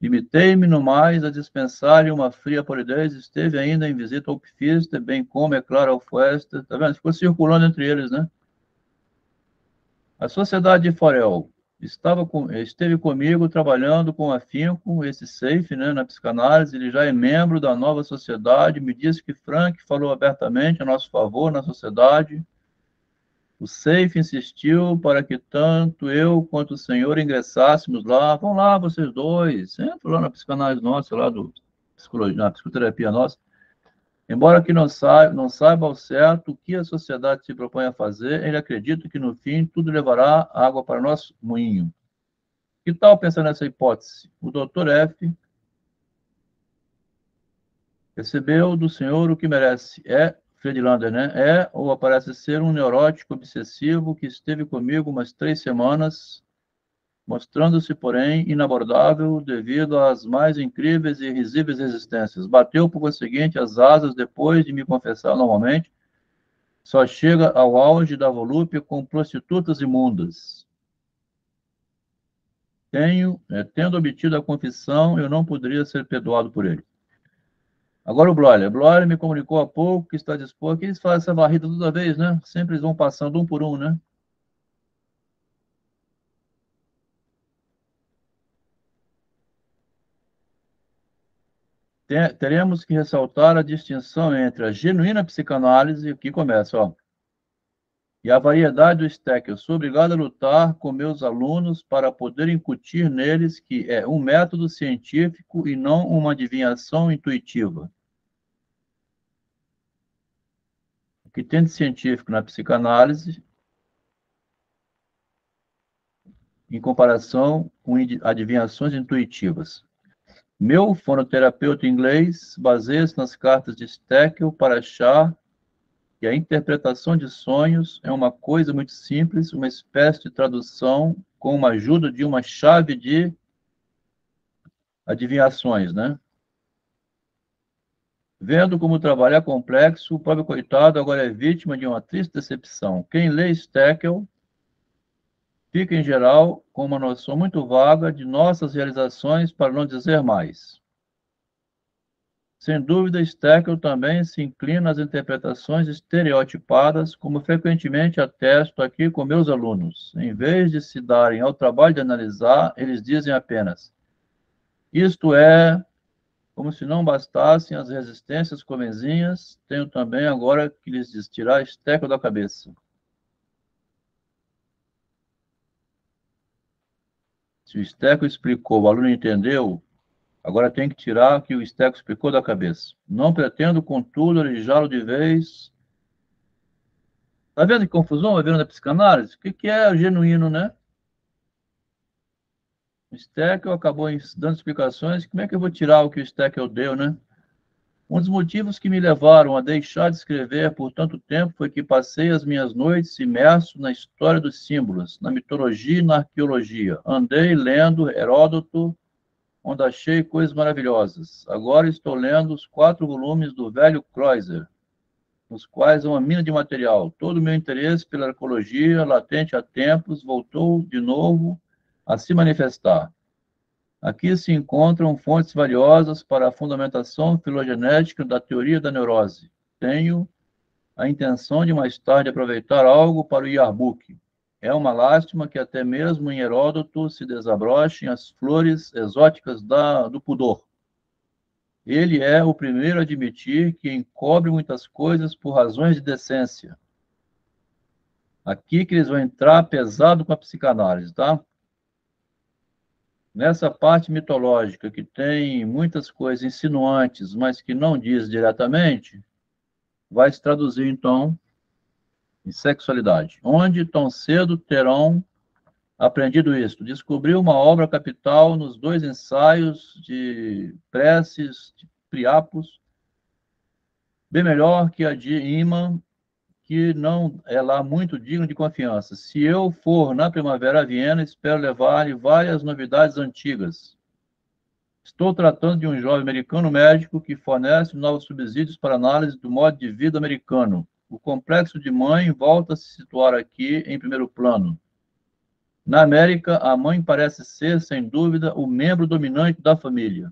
Limitei-me no mais a dispensar-lhe uma fria polidez, esteve ainda em visita ao Pfister, bem como, é claro, ao Fuester, tá vendo? Ficou circulando entre eles, né? A Sociedade de Forel esteve comigo trabalhando com afinco, esse Seife, né, na psicanálise. Ele já é membro da nova sociedade. Me disse que Frank falou abertamente a nosso favor na sociedade. O Seife insistiu para que tanto eu quanto o senhor ingressássemos lá. Vão lá, vocês dois. Entra lá na psicanálise nossa, lá na psicoterapia nossa. Embora que não saiba ao certo o que a sociedade se propõe a fazer, ele acredita que no fim tudo levará água para nosso moinho. Que tal pensar nessa hipótese? O Dr. F. recebeu do senhor o que merece. É Friedlander, né? É ou parece ser um neurótico obsessivo que esteve comigo umas 3 semanas, mostrando-se, porém, inabordável devido às mais incríveis e irrisíveis resistências. Bateu, por conseguinte, as asas depois de me confessar normalmente. Só chega ao auge da volúpia com prostitutas imundas. Tendo obtido a confissão, eu não poderia ser perdoado por ele. Agora o Bloller. O Bloller me comunicou há pouco que está disposto, que eles fazem essa varrida toda vez, né? Sempre eles vão passando um por um, né? Teremos que ressaltar a distinção entre a genuína psicanálise, que começa, ó, e a variedade do Steck. Eu sou obrigado a lutar com meus alunos para poder incutir neles que é um método científico e não uma adivinhação intuitiva. O que tem de científico na psicanálise, em comparação com adivinhações intuitivas. Meu fonoterapeuta inglês baseia-se nas cartas de Steckel para achar que a interpretação de sonhos é uma coisa muito simples, uma espécie de tradução com a ajuda de uma chave de adivinhações, né? Vendo como o trabalho é complexo, o pobre coitado agora é vítima de uma triste decepção. Quem lê Steckel fica, em geral, com uma noção muito vaga de nossas realizações, para não dizer mais. Sem dúvida, Steckel também se inclina às interpretações estereotipadas, como frequentemente atesto aqui com meus alunos. Em vez de se darem ao trabalho de analisar, eles dizem apenas: isto é, como se não bastassem as resistências comenzinhas, tenho também agora que lhes tirar Steckel da cabeça. Se o Steckel explicou, o aluno entendeu, agora tem que tirar o que o Steckel explicou da cabeça. Não pretendo, contudo, alijá-lo de vez. Está vendo que confusão vai vendo na psicanálise? O que é o genuíno, né? O Steckel acabou dando explicações. Como é que eu vou tirar o que o Steckel deu, né? Um dos motivos que me levaram a deixar de escrever por tanto tempo foi que passei as minhas noites imerso na história dos símbolos, na mitologia e na arqueologia. Andei lendo Heródoto, onde achei coisas maravilhosas. Agora estou lendo os 4 volumes do velho Kreuzer, nos quais há uma mina de material. Todo o meu interesse pela arqueologia, latente há tempos, voltou de novo a se manifestar. Aqui se encontram fontes valiosas para a fundamentação filogenética da teoria da neurose. Tenho a intenção de mais tarde aproveitar algo para o Yearbook. É uma lástima que até mesmo em Heródoto se desabrochem as flores exóticas do pudor. Ele é o primeiro a admitir que encobre muitas coisas por razões de decência. Aqui que eles vão entrar pesado com a psicanálise, tá? Nessa parte mitológica, que tem muitas coisas insinuantes, mas que não diz diretamente, vai se traduzir, então, em sexualidade. Onde tão cedo terão aprendido isso? Descobri uma obra capital nos 2 ensaios de preces de Priapos, bem melhor que a de Iman, que não é lá muito digno de confiança. Se eu for na primavera a Viena, espero levar-lhe várias novidades antigas. Estou tratando de um jovem americano médico que fornece novos subsídios para análise do modo de vida americano. O complexo de mãe volta a se situar aqui em primeiro plano. Na América, a mãe parece ser, sem dúvida, o membro dominante da família.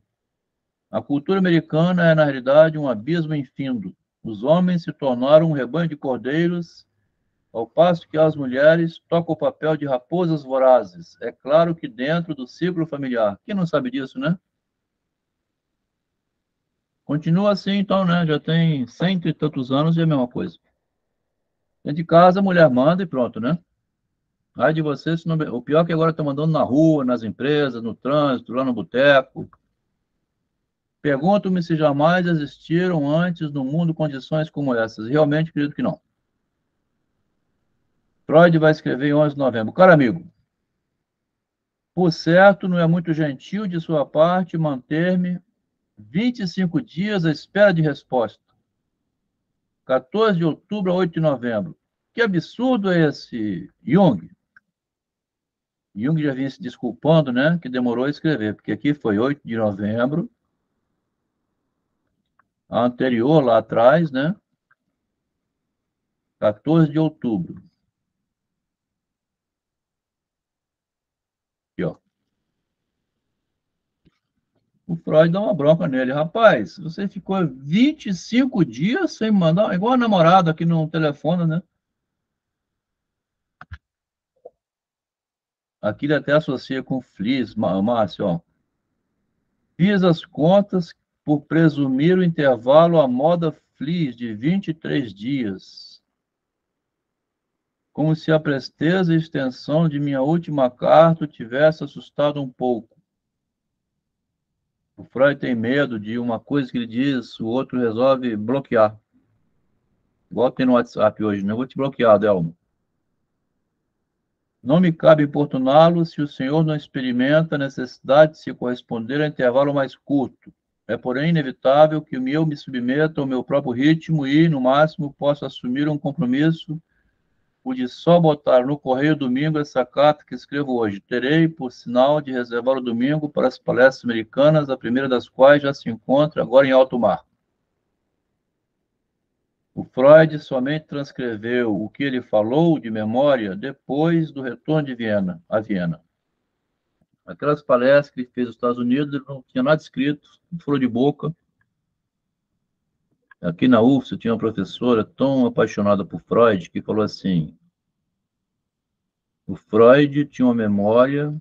A cultura americana é, na realidade, um abismo infindo. Os homens se tornaram um rebanho de cordeiros, ao passo que as mulheres tocam o papel de raposas vorazes. É claro que dentro do ciclo familiar. Quem não sabe disso, né? Continua assim, então, né? Já tem 100 e tantos anos e é a mesma coisa. Dentro de casa, a mulher manda e pronto, né? Ai de você, se não... o pior é que agora está mandando na rua, nas empresas, no trânsito, lá no boteco. Pergunto-me se jamais existiram antes no mundo condições como essas. Realmente acredito que não. Freud vai escrever em 11 de novembro. Caro amigo, por certo, não é muito gentil de sua parte manter-me 25 dias à espera de resposta. 14 de outubro a 8 de novembro. Que absurdo é esse, Jung? Jung já vinha se desculpando, né, que demorou a escrever, porque aqui foi 8 de novembro, a anterior lá atrás, né, 14 de outubro. Aqui, ó. O Freud dá uma bronca nele. Rapaz, você ficou 25 dias sem mandar, igual a namorada que não telefona, né? Aqui ele até associa com Flies, Márcio, ó. Fiz as contas por presumir o intervalo à moda Flies de 23 dias. Como se a presteza e extensão de minha última carta o tivesse assustado um pouco. O Freud tem medo de uma coisa que ele diz, o outro resolve bloquear. Igual tem no WhatsApp hoje, né? Eu vou te bloquear, Delmo. Não me cabe importuná-lo se o senhor não experimenta a necessidade de se corresponder a intervalo mais curto. É, porém, inevitável que eu me submeta ao meu próprio ritmo e, no máximo, possa assumir um compromisso, o de só botar no correio domingo essa carta que escrevo hoje. Terei, por sinal, de reservar o domingo para as palestras americanas, a primeira das quais já se encontra agora em alto mar. O Freud somente transcreveu o que ele falou de memória depois do retorno de Viena, a Viena. Aquelas palestras que ele fez nos Estados Unidos, ele não tinha nada escrito, falou de boca. Aqui na UFSC tinha uma professora tão apaixonada por Freud que falou assim: o Freud tinha uma memória.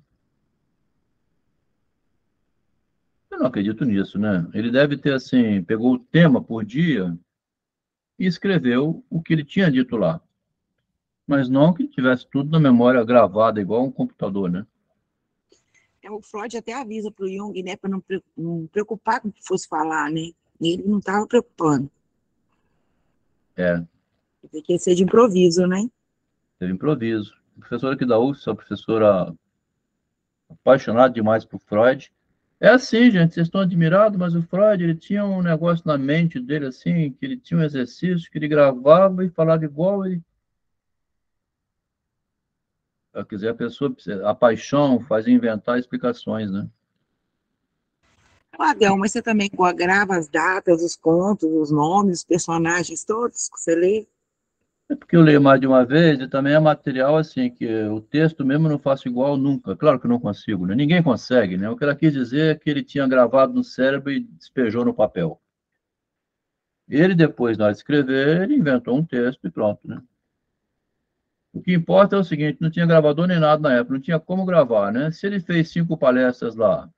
Eu não acredito nisso, né? Ele deve ter, assim, pegou o tema por dia e escreveu o que ele tinha dito lá. Mas não que tivesse tudo na memória gravada, igual um computador, né? O Freud até avisa para o Jung, né, para não preocupar com o que fosse falar, né? E ele não estava preocupando. É, Tem que ser de improviso, né? teve improviso. A professora aqui da UFSC, a professora apaixonada demais por Freud. É assim, gente, vocês estão admirados, mas o Freud, ele tinha um negócio na mente dele, assim, que ele tinha um exercício que ele gravava e falava igual ele. Quer dizer, a pessoa, a paixão faz inventar explicações, né? Adel, mas você também grava as datas, os contos, os nomes, os personagens todos que você lê? É porque eu leio mais de uma vez e também é material, assim, que o texto mesmo eu não faço igual nunca. Claro que eu não consigo, né? Ninguém consegue, né? O que ela quis dizer é que ele tinha gravado no cérebro e despejou no papel. Ele, depois, na hora de escrever, ele inventou um texto e pronto, né? O que importa é o seguinte, não tinha gravador nem nada na época, não tinha como gravar, né? Se ele fez 5 palestras lá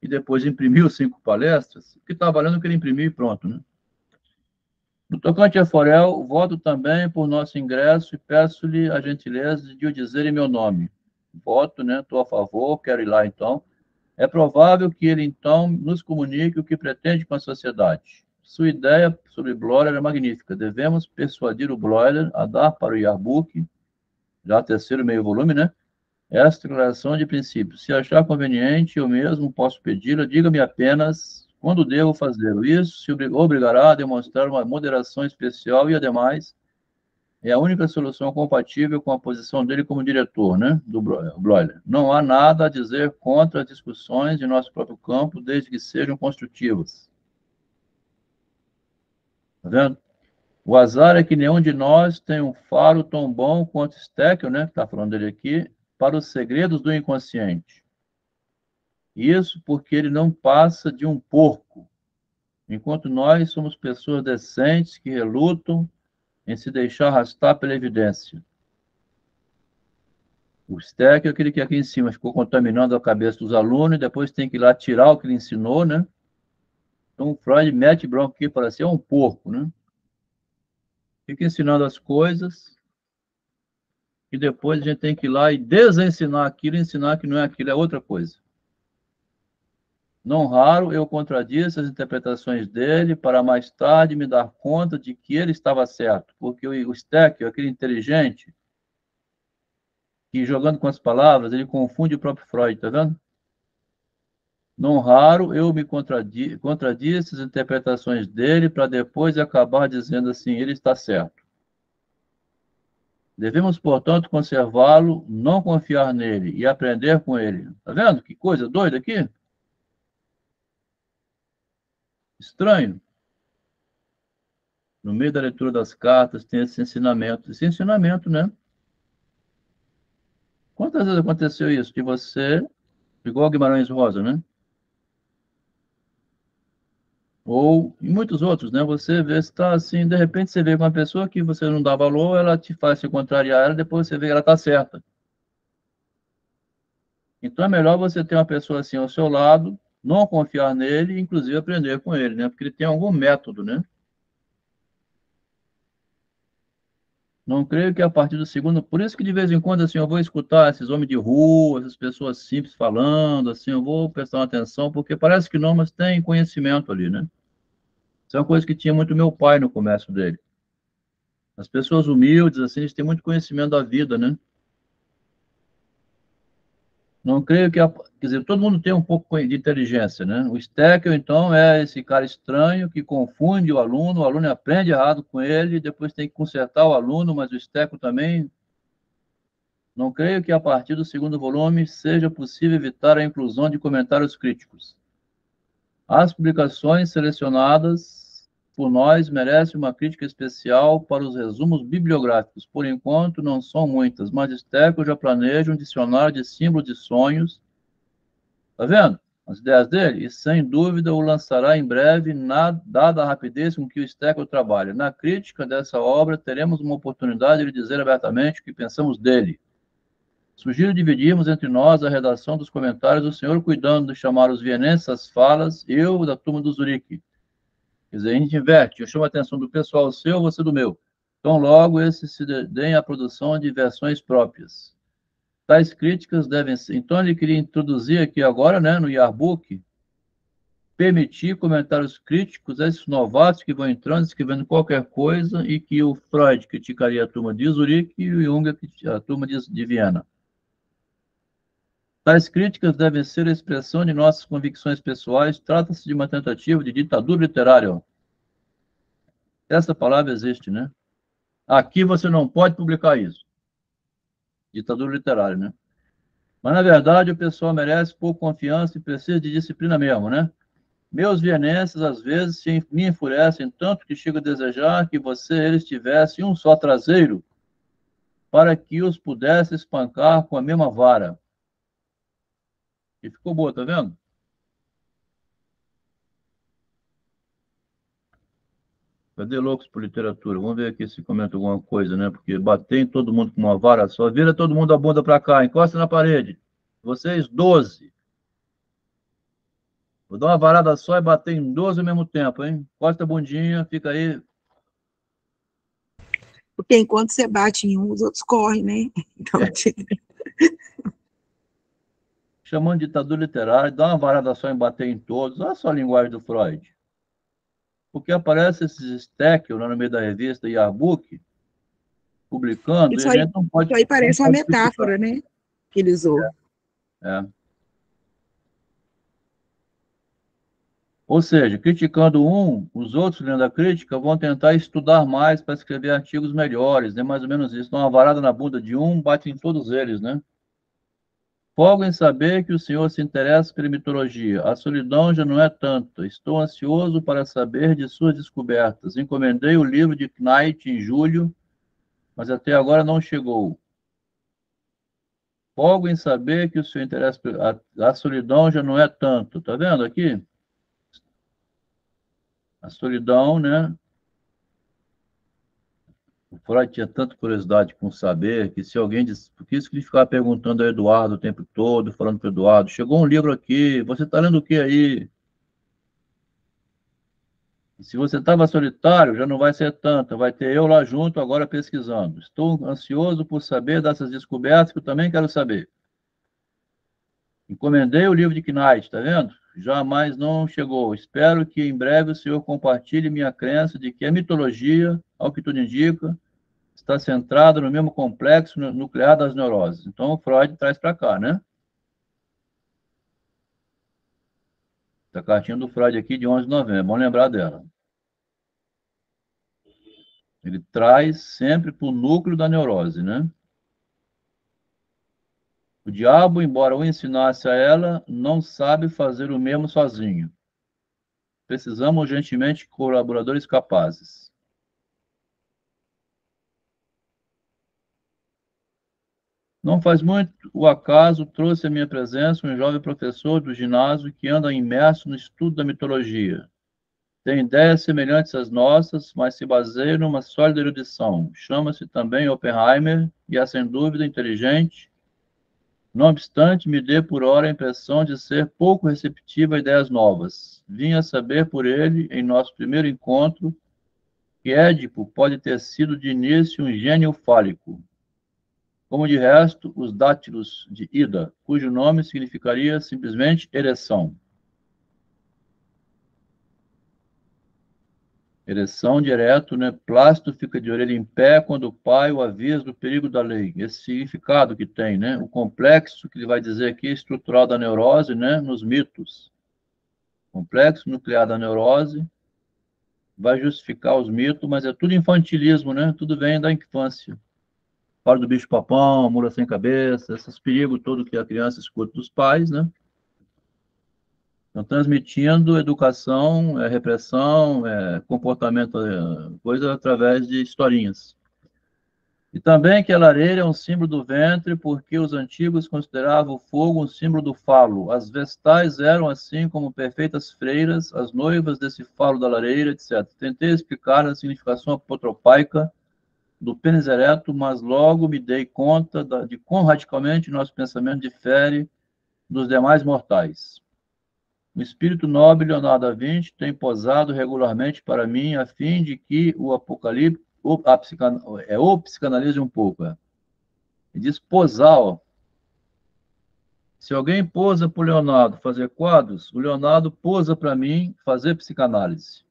e depois imprimiu 5 palestras, o que está valendo é que ele imprimiu e pronto, né? No tocante a Forel, voto também por nosso ingresso e peço-lhe a gentileza de o dizer em meu nome. Voto, né? Estou a favor, quero ir lá então. É provável que ele então nos comunique o que pretende com a sociedade. Sua ideia sobre Bloiler é magnífica. Devemos persuadir o Bloiler a dar para o Yearbook, já terceiro meio volume, né? Esta declaração de princípio. Se achar conveniente, eu mesmo posso pedi-la. Diga-me apenas quando devo fazê-lo. Isso se obrigará a demonstrar uma moderação especial e, ademais, é a única solução compatível com a posição dele como diretor, né, do Bloiler. Não há nada a dizer contra as discussões de nosso próprio campo, desde que sejam construtivas. Tá vendo? O azar é que nenhum de nós tem um faro tão bom quanto Steckel, né, que está falando dele aqui, para os segredos do inconsciente. Isso porque ele não passa de um porco, enquanto nós somos pessoas decentes que relutam em se deixar arrastar pela evidência. O Steckel é aquele que aqui em cima ficou contaminando a cabeça dos alunos e depois tem que ir lá tirar o que ele ensinou, né? Então o Freud mete bronca aqui para ser um porco, né? Fica ensinando as coisas e depois a gente tem que ir lá e desensinar aquilo e ensinar que não é aquilo, é outra coisa. Não raro eu contradisse as interpretações dele para mais tarde me dar conta de que ele estava certo, porque o Steckel, aquele inteligente, que jogando com as palavras, ele confunde o próprio Freud, tá vendo? Não raro eu me contradisse as interpretações dele para depois acabar dizendo assim, ele está certo. Devemos, portanto, conservá-lo, não confiar nele e aprender com ele. Tá vendo? Que coisa doida aqui? Estranho. No meio da leitura das cartas tem esse ensinamento. Esse ensinamento, né? Quantas vezes aconteceu isso? De você, igual Guimarães Rosa, né? Ou em muitos outros, né? Você vê, está assim, de repente você vê com uma pessoa que você não dá valor, ela te faz se contrariar, ela, depois você vê que ela está certa. Então é melhor você ter uma pessoa assim ao seu lado, não confiar nele, inclusive aprender com ele, né? Porque ele tem algum método, né? Não creio que a partir do segundo. Por isso que de vez em quando assim, eu vou escutar esses homens de rua, essas pessoas simples falando, assim, eu vou prestar atenção, porque parece que não, mas tem conhecimento ali, né? Isso é uma coisa que tinha muito meu pai no comércio dele. As pessoas humildes, assim, eles têm muito conhecimento da vida, né? Não creio que, quer dizer, todo mundo tem um pouco de inteligência, né? O Steckel, então, é esse cara estranho que confunde o aluno aprende errado com ele, depois tem que consertar o aluno, mas o Steckel também. Não creio que a partir do segundo volume seja possível evitar a inclusão de comentários críticos. As publicações selecionadas por nós, merece uma crítica especial para os resumos bibliográficos. Por enquanto, não são muitas, mas Stekel já planeja um dicionário de símbolos de sonhos. Tá vendo? As ideias dele? E, sem dúvida, o lançará em breve, dada a rapidez com que o Stekel trabalha. Na crítica dessa obra, teremos uma oportunidade de dizer abertamente o que pensamos dele. Sugiro dividirmos entre nós a redação dos comentários, o senhor cuidando de chamar os vienenses às falas, eu da turma do Zurique. Quer dizer, a gente inverte, eu chamo a atenção do pessoal seu, você do meu. Então, logo, esses se deem à produção de versões próprias. Tais críticas devem ser... Então, ele queria introduzir aqui agora, né, no Yearbook, permitir comentários críticos a esses novatos que vão entrando, escrevendo qualquer coisa, e que o Freud criticaria a turma de Zurique e o Jung a turma de Viena. Tais críticas devem ser a expressão de nossas convicções pessoais. Trata-se de uma tentativa de ditadura literária. Essa palavra existe, né? Aqui você não pode publicar isso. Ditadura literária, né? Mas, na verdade, o pessoal merece pouco confiança e precisa de disciplina mesmo, né? Meus vienenses, às vezes, me enfurecem tanto que chego a desejar que eles tivessem um só traseiro para que os pudesse espancar com a mesma vara. E ficou boa, tá vendo? Cadê loucos por literatura? Vamos ver aqui se comenta alguma coisa, né? Porque bater em todo mundo com uma vara só, vira todo mundo a bunda para cá, encosta na parede. Vocês, 12. Vou dar uma varada só e bater em 12 ao mesmo tempo, hein? Encosta a bundinha, fica aí. Porque enquanto você bate em um, os outros correm, né? Então, Chamando de ditadura literária, dá uma varada só em bater em todos. Olha só a linguagem do Freud. Porque aparece esses Stekel lá no meio da revista Yearbook, publicando, isso e a aí, gente não pode... isso aí parece uma criticar. metáfora, né? Que ele usou. É. Ou seja, criticando um, os outros, lendo a crítica, vão tentar estudar mais para escrever artigos melhores, né? Mais ou menos isso. Dá uma varada na bunda de um, bate em todos eles, né? Folgo em saber que o senhor se interessa pela mitologia. A solidão já não é tanta. Estou ansioso para saber de suas descobertas. Encomendei o livro de Knight em julho, mas até agora não chegou. Folgo em saber que o senhor interessa a solidão já não é tanto. Tá vendo aqui? A solidão, né? O Freud tinha tanta curiosidade com saber que se alguém disse, porque isso que ele ficava perguntando ao Eduardo o tempo todo, falando para o Eduardo, chegou um livro aqui, você está lendo o que aí? E se você estava solitário, já não vai ser tanto, vai ter eu lá junto agora pesquisando. Estou ansioso por saber dessas descobertas que eu também quero saber. Encomendei o livro de Knight, tá vendo? Jamais não chegou. Espero que em breve o senhor compartilhe minha crença de que a mitologia, ao que tudo indica, está centrada no mesmo complexo nuclear das neuroses. Então, o Freud traz para cá, né? Essa cartinha do Freud aqui de 11 de novembro, é bom lembrar dela. Ele traz sempre para o núcleo da neurose, né? O diabo, embora o ensinasse a ela, não sabe fazer o mesmo sozinho. Precisamos urgentemente de colaboradores capazes. Não faz muito, o acaso trouxe à minha presença um jovem professor do ginásio que anda imerso no estudo da mitologia. Tem ideias semelhantes às nossas, mas se baseia numa sólida erudição. Chama-se também Oppenheimer e é, sem dúvida, inteligente. Não obstante, me dê por hora a impressão de ser pouco receptivo a ideias novas. Vim a saber por ele, em nosso primeiro encontro, que Édipo pode ter sido de início um gênio fálico. Como de resto, os dátilos de Ida, cujo nome significaria simplesmente ereção. Ereção direto, né? Plácido fica de orelha em pé quando o pai o avisa do perigo da lei. Esse significado que tem, né? O complexo, que ele vai dizer aqui, estrutural da neurose, né? Nos mitos. Complexo nuclear da neurose vai justificar os mitos, mas é tudo infantilismo, né? Tudo vem da infância. Fala do bicho-papão, mula sem cabeça, esses perigos todos que a criança escuta dos pais, né? Estão transmitindo educação, repressão, comportamento, coisa através de historinhas. E também que a lareira é um símbolo do ventre, porque os antigos consideravam o fogo um símbolo do falo. As vestais eram, assim como perfeitas freiras, as noivas desse falo da lareira, etc. Tentei explicar a significação apotropaica do pênis ereto, mas logo me dei conta de quão radicalmente nosso pensamento difere dos demais mortais. O espírito nobre Leonardo da Vinci tem posado regularmente para mim, a fim de que o Apocalipse, o psicanalize um pouco. E diz posar, ó. Se alguém posa para o Leonardo fazer quadros, o Leonardo posa para mim fazer psicanálise.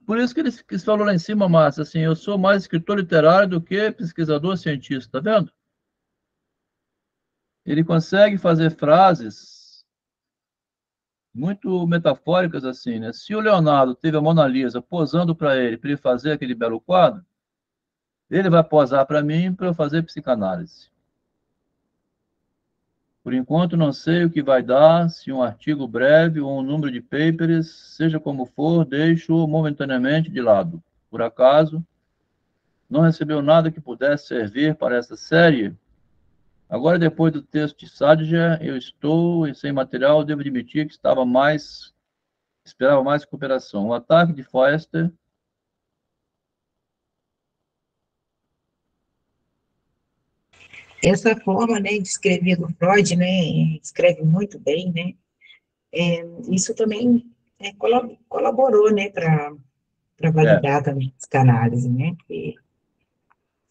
Por isso que ele falou lá em cima, Márcia, assim, eu sou mais escritor literário do que pesquisador cientista, tá vendo? Ele consegue fazer frases muito metafóricas assim, né? Se o Leonardo teve a Mona Lisa posando para ele fazer aquele belo quadro, ele vai posar para mim para eu fazer psicanálise. Por enquanto, não sei o que vai dar, se um artigo breve ou um número de papers, seja como for, deixo momentaneamente de lado. Por acaso, não recebeu nada que pudesse servir para essa série? Agora, depois do texto de Sadger, eu estou sem material, devo admitir que esperava mais cooperação. O ataque de Foerster Essa forma, né, de escrever do Freud, né, escreve muito bem, né, isso também colaborou, né, para validar também a psicanálise, né, porque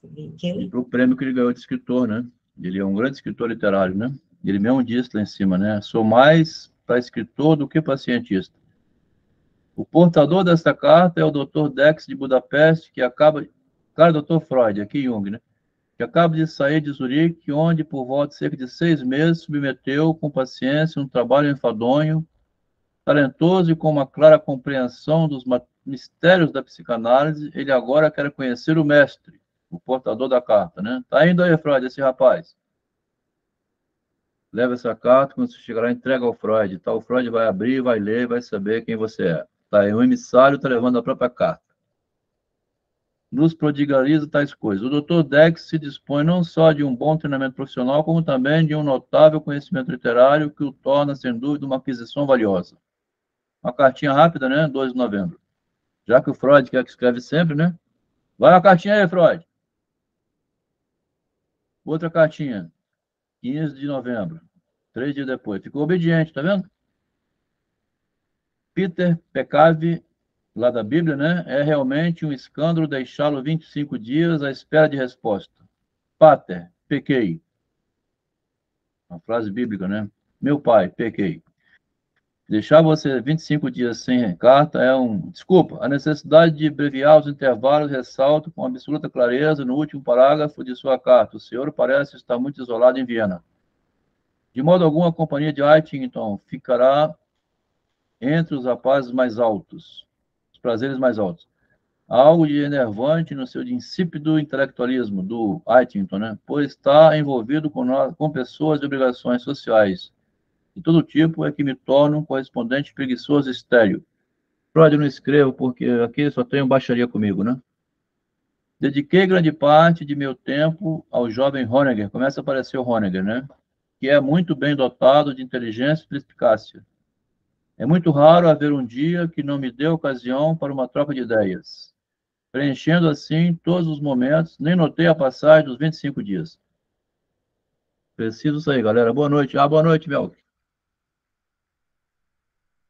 e para o prêmio que ele ganhou de escritor, né? Ele é um grande escritor literário, né? Ele mesmo disse lá em cima, né? Sou mais para escritor do que para cientista. O portador desta carta é o Dr. Dex de Budapeste, que acaba... Cara, Dr. Freud, aqui Jung, né? Que acaba de sair de Zurique, onde, por volta de cerca de 6 meses, submeteu com paciência um trabalho enfadonho, talentoso e com uma clara compreensão dos mistérios da psicanálise. Ele agora quer conhecer o mestre, o portador da carta, né? Tá indo aí, Freud, esse rapaz. Leva essa carta, quando você chegar lá, entrega ao Freud. Tá? O Freud vai abrir, vai ler, vai saber quem você é. Tá aí, o emissário está levando a própria carta. Nos prodigaliza tais coisas. O Dr. Dex se dispõe não só de um bom treinamento profissional, como também de um notável conhecimento literário que o torna, sem dúvida, uma aquisição valiosa. Uma cartinha rápida, né? 2 de novembro. Já que o Freud quer que escreve sempre, né? Vai uma cartinha aí, Freud. Outra cartinha. 15 de novembro. 3 dias depois. Ficou obediente, tá vendo? Peter Pecave, lá da Bíblia, né? É realmente um escândalo deixá-lo 25 dias à espera de resposta. Pater, pequei. Uma frase bíblica, né? Meu pai, pequei. Deixar você 25 dias sem carta é um... Desculpa, a necessidade de abreviar os intervalos ressalto com absoluta clareza no último parágrafo de sua carta. O senhor parece estar muito isolado em Viena. De modo algum, a companhia de Eitington ficará entre os rapazes mais altos, os prazeres mais altos. Há algo de enervante no seu insípido intelectualismo do Eitington, né? Pois está envolvido com pessoas de obrigações sociais de todo tipo, é que me torna um correspondente preguiçoso e estéril. Freud, eu não escrevo porque aqui só tenho baixaria comigo, né? Dediquei grande parte de meu tempo ao jovem Honegger, começa a aparecer o Honegger, né? Que é muito bem dotado de inteligência e perspicácia. É muito raro haver um dia que não me dê ocasião para uma troca de ideias. Preenchendo assim todos os momentos, nem notei a passagem dos 25 dias. Preciso sair, galera. Boa noite. Boa noite, Melk.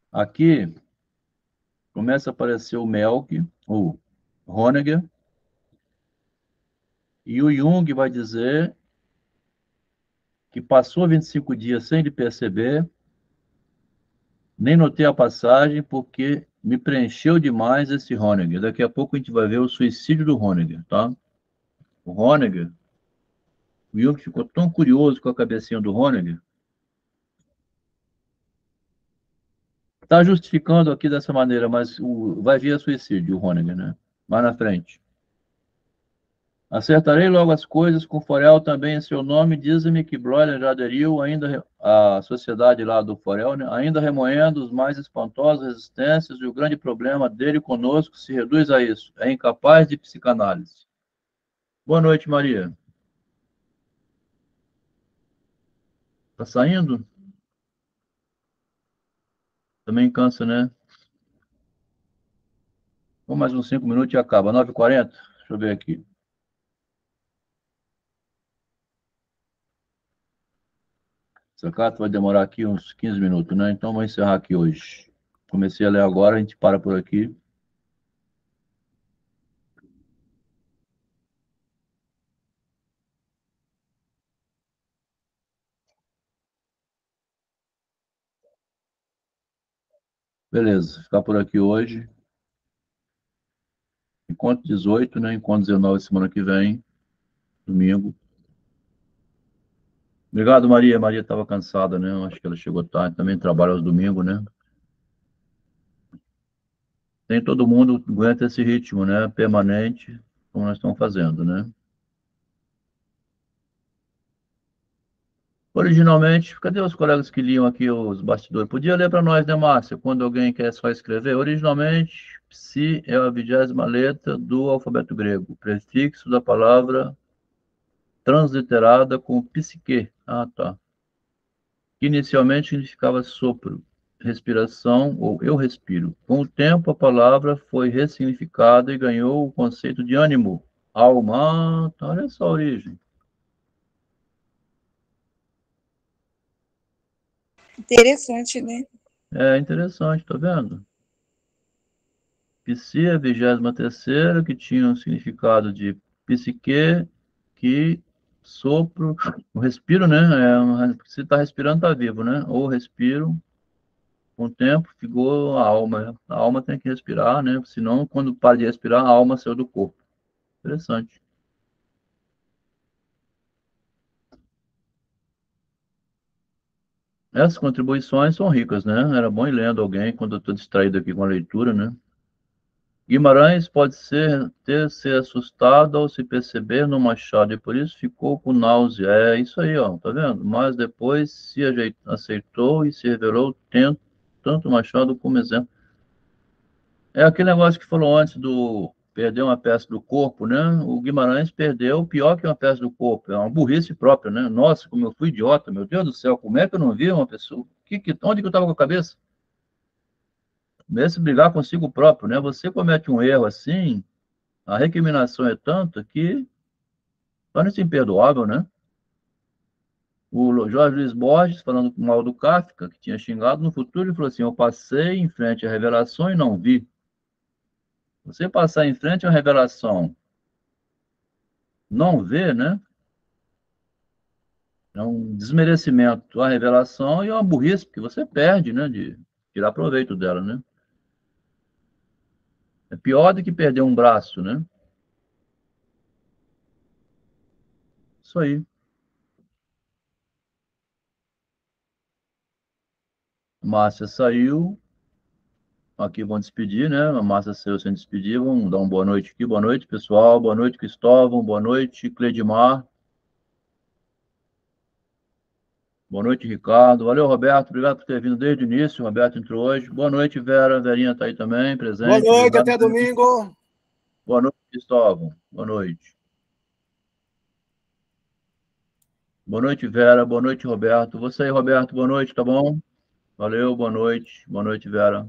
Aqui começa a aparecer o Melk, o Honegger, e o Jung vai dizer que passou 25 dias sem ele perceber, nem notei a passagem, porque me preencheu demais esse Honegger. Daqui a pouco a gente vai ver o suicídio do Honegger, tá? O Honegger, o Jung ficou tão curioso com a cabecinha do Honegger, está justificando aqui dessa maneira, mas vai vir a suicídio, o Honegger, né? Mais na frente. Acertarei logo as coisas, com Forel também em seu nome, diz-me que Broiler já aderiu, ainda a sociedade lá do Forel, né? Ainda remoendo os mais espantosos resistências, e o grande problema dele conosco se reduz a isso, é incapaz de psicanálise. Boa noite, Maria. Tá saindo? Também cansa, né? Vamos mais uns 5 minutos e acaba. 9h40? Deixa eu ver aqui. Essa carta vai demorar aqui uns 15 minutos, né? Então, vou encerrar aqui hoje. Comecei a ler agora, a gente para por aqui. Beleza, ficar por aqui hoje. Encontro 18, né? Encontro 19 semana que vem, domingo. Obrigado, Maria. Maria estava cansada, né? Acho que ela chegou tarde. Também trabalha aos domingos, né? Nem todo mundo aguenta esse ritmo, né? Permanente, como nós estamos fazendo, né? Originalmente, cadê os colegas que liam aqui os bastidores? Podia ler para nós, né, Márcia? Quando alguém quer só escrever. Originalmente, psi é a 20ª letra do alfabeto grego, prefixo da palavra transliterada com psique. Ah, tá. Que inicialmente significava sopro, respiração ou eu respiro. Com o tempo, a palavra foi ressignificada e ganhou o conceito de ânimo, alma. Ah, tá, olha essa origem. Interessante, né? É interessante, tá vendo? Psi é a 23ª, que tinha um significado de psique, que sopro, o respiro, né? Se está respirando, está vivo, né? Ou respiro, com o tempo ficou a alma. A alma tem que respirar, né? Senão, quando para de respirar, a alma saiu do corpo. Interessante. Essas contribuições são ricas, né? Era bom ir lendo alguém quando eu estou distraído aqui com a leitura, né? Guimarães pode ter se assustado ao se perceber no machado e por isso ficou com náusea. É isso aí, ó, tá vendo? Mas depois se aceitou e se revelou tanto o machado como exemplo. É aquele negócio que falou antes do perder uma peça do corpo, né? O Guimarães perdeu pior que uma peça do corpo, é uma burrice própria, né? Nossa, como eu fui idiota, meu Deus do céu, como é que eu não vi uma pessoa? Onde que eu estava com a cabeça? Mesmo brigar consigo próprio, né? Você comete um erro assim, a recriminação é tanta que torna-se imperdoável, né? O Jorge Luiz Borges, falando mal do Kafka, que tinha xingado, no futuro ele falou assim: eu passei em frente à revelação e não vi. Você passar em frente à revelação, não ver, né? É um desmerecimento à revelação e é uma burrice, porque você perde, né? De tirar proveito dela, né? É pior do que perder um braço, né? Isso aí. Márcia saiu. Aqui vão despedir, né? A Márcia saiu sem despedir. Vamos dar uma boa noite aqui. Boa noite, pessoal. Boa noite, Cristóvão. Boa noite, Cledimar. Boa noite, Ricardo. Valeu, Roberto. Obrigado por ter vindo desde o início. O Roberto entrou hoje. Boa noite, Vera. Verinha está aí também, Boa presente. noite, Obrigado. até domingo. Boa noite, Cristóvão. Boa noite. Boa noite, Vera. Boa noite, Roberto. Você aí, Roberto. Boa noite, tá bom? Valeu, boa noite. Boa noite, Vera.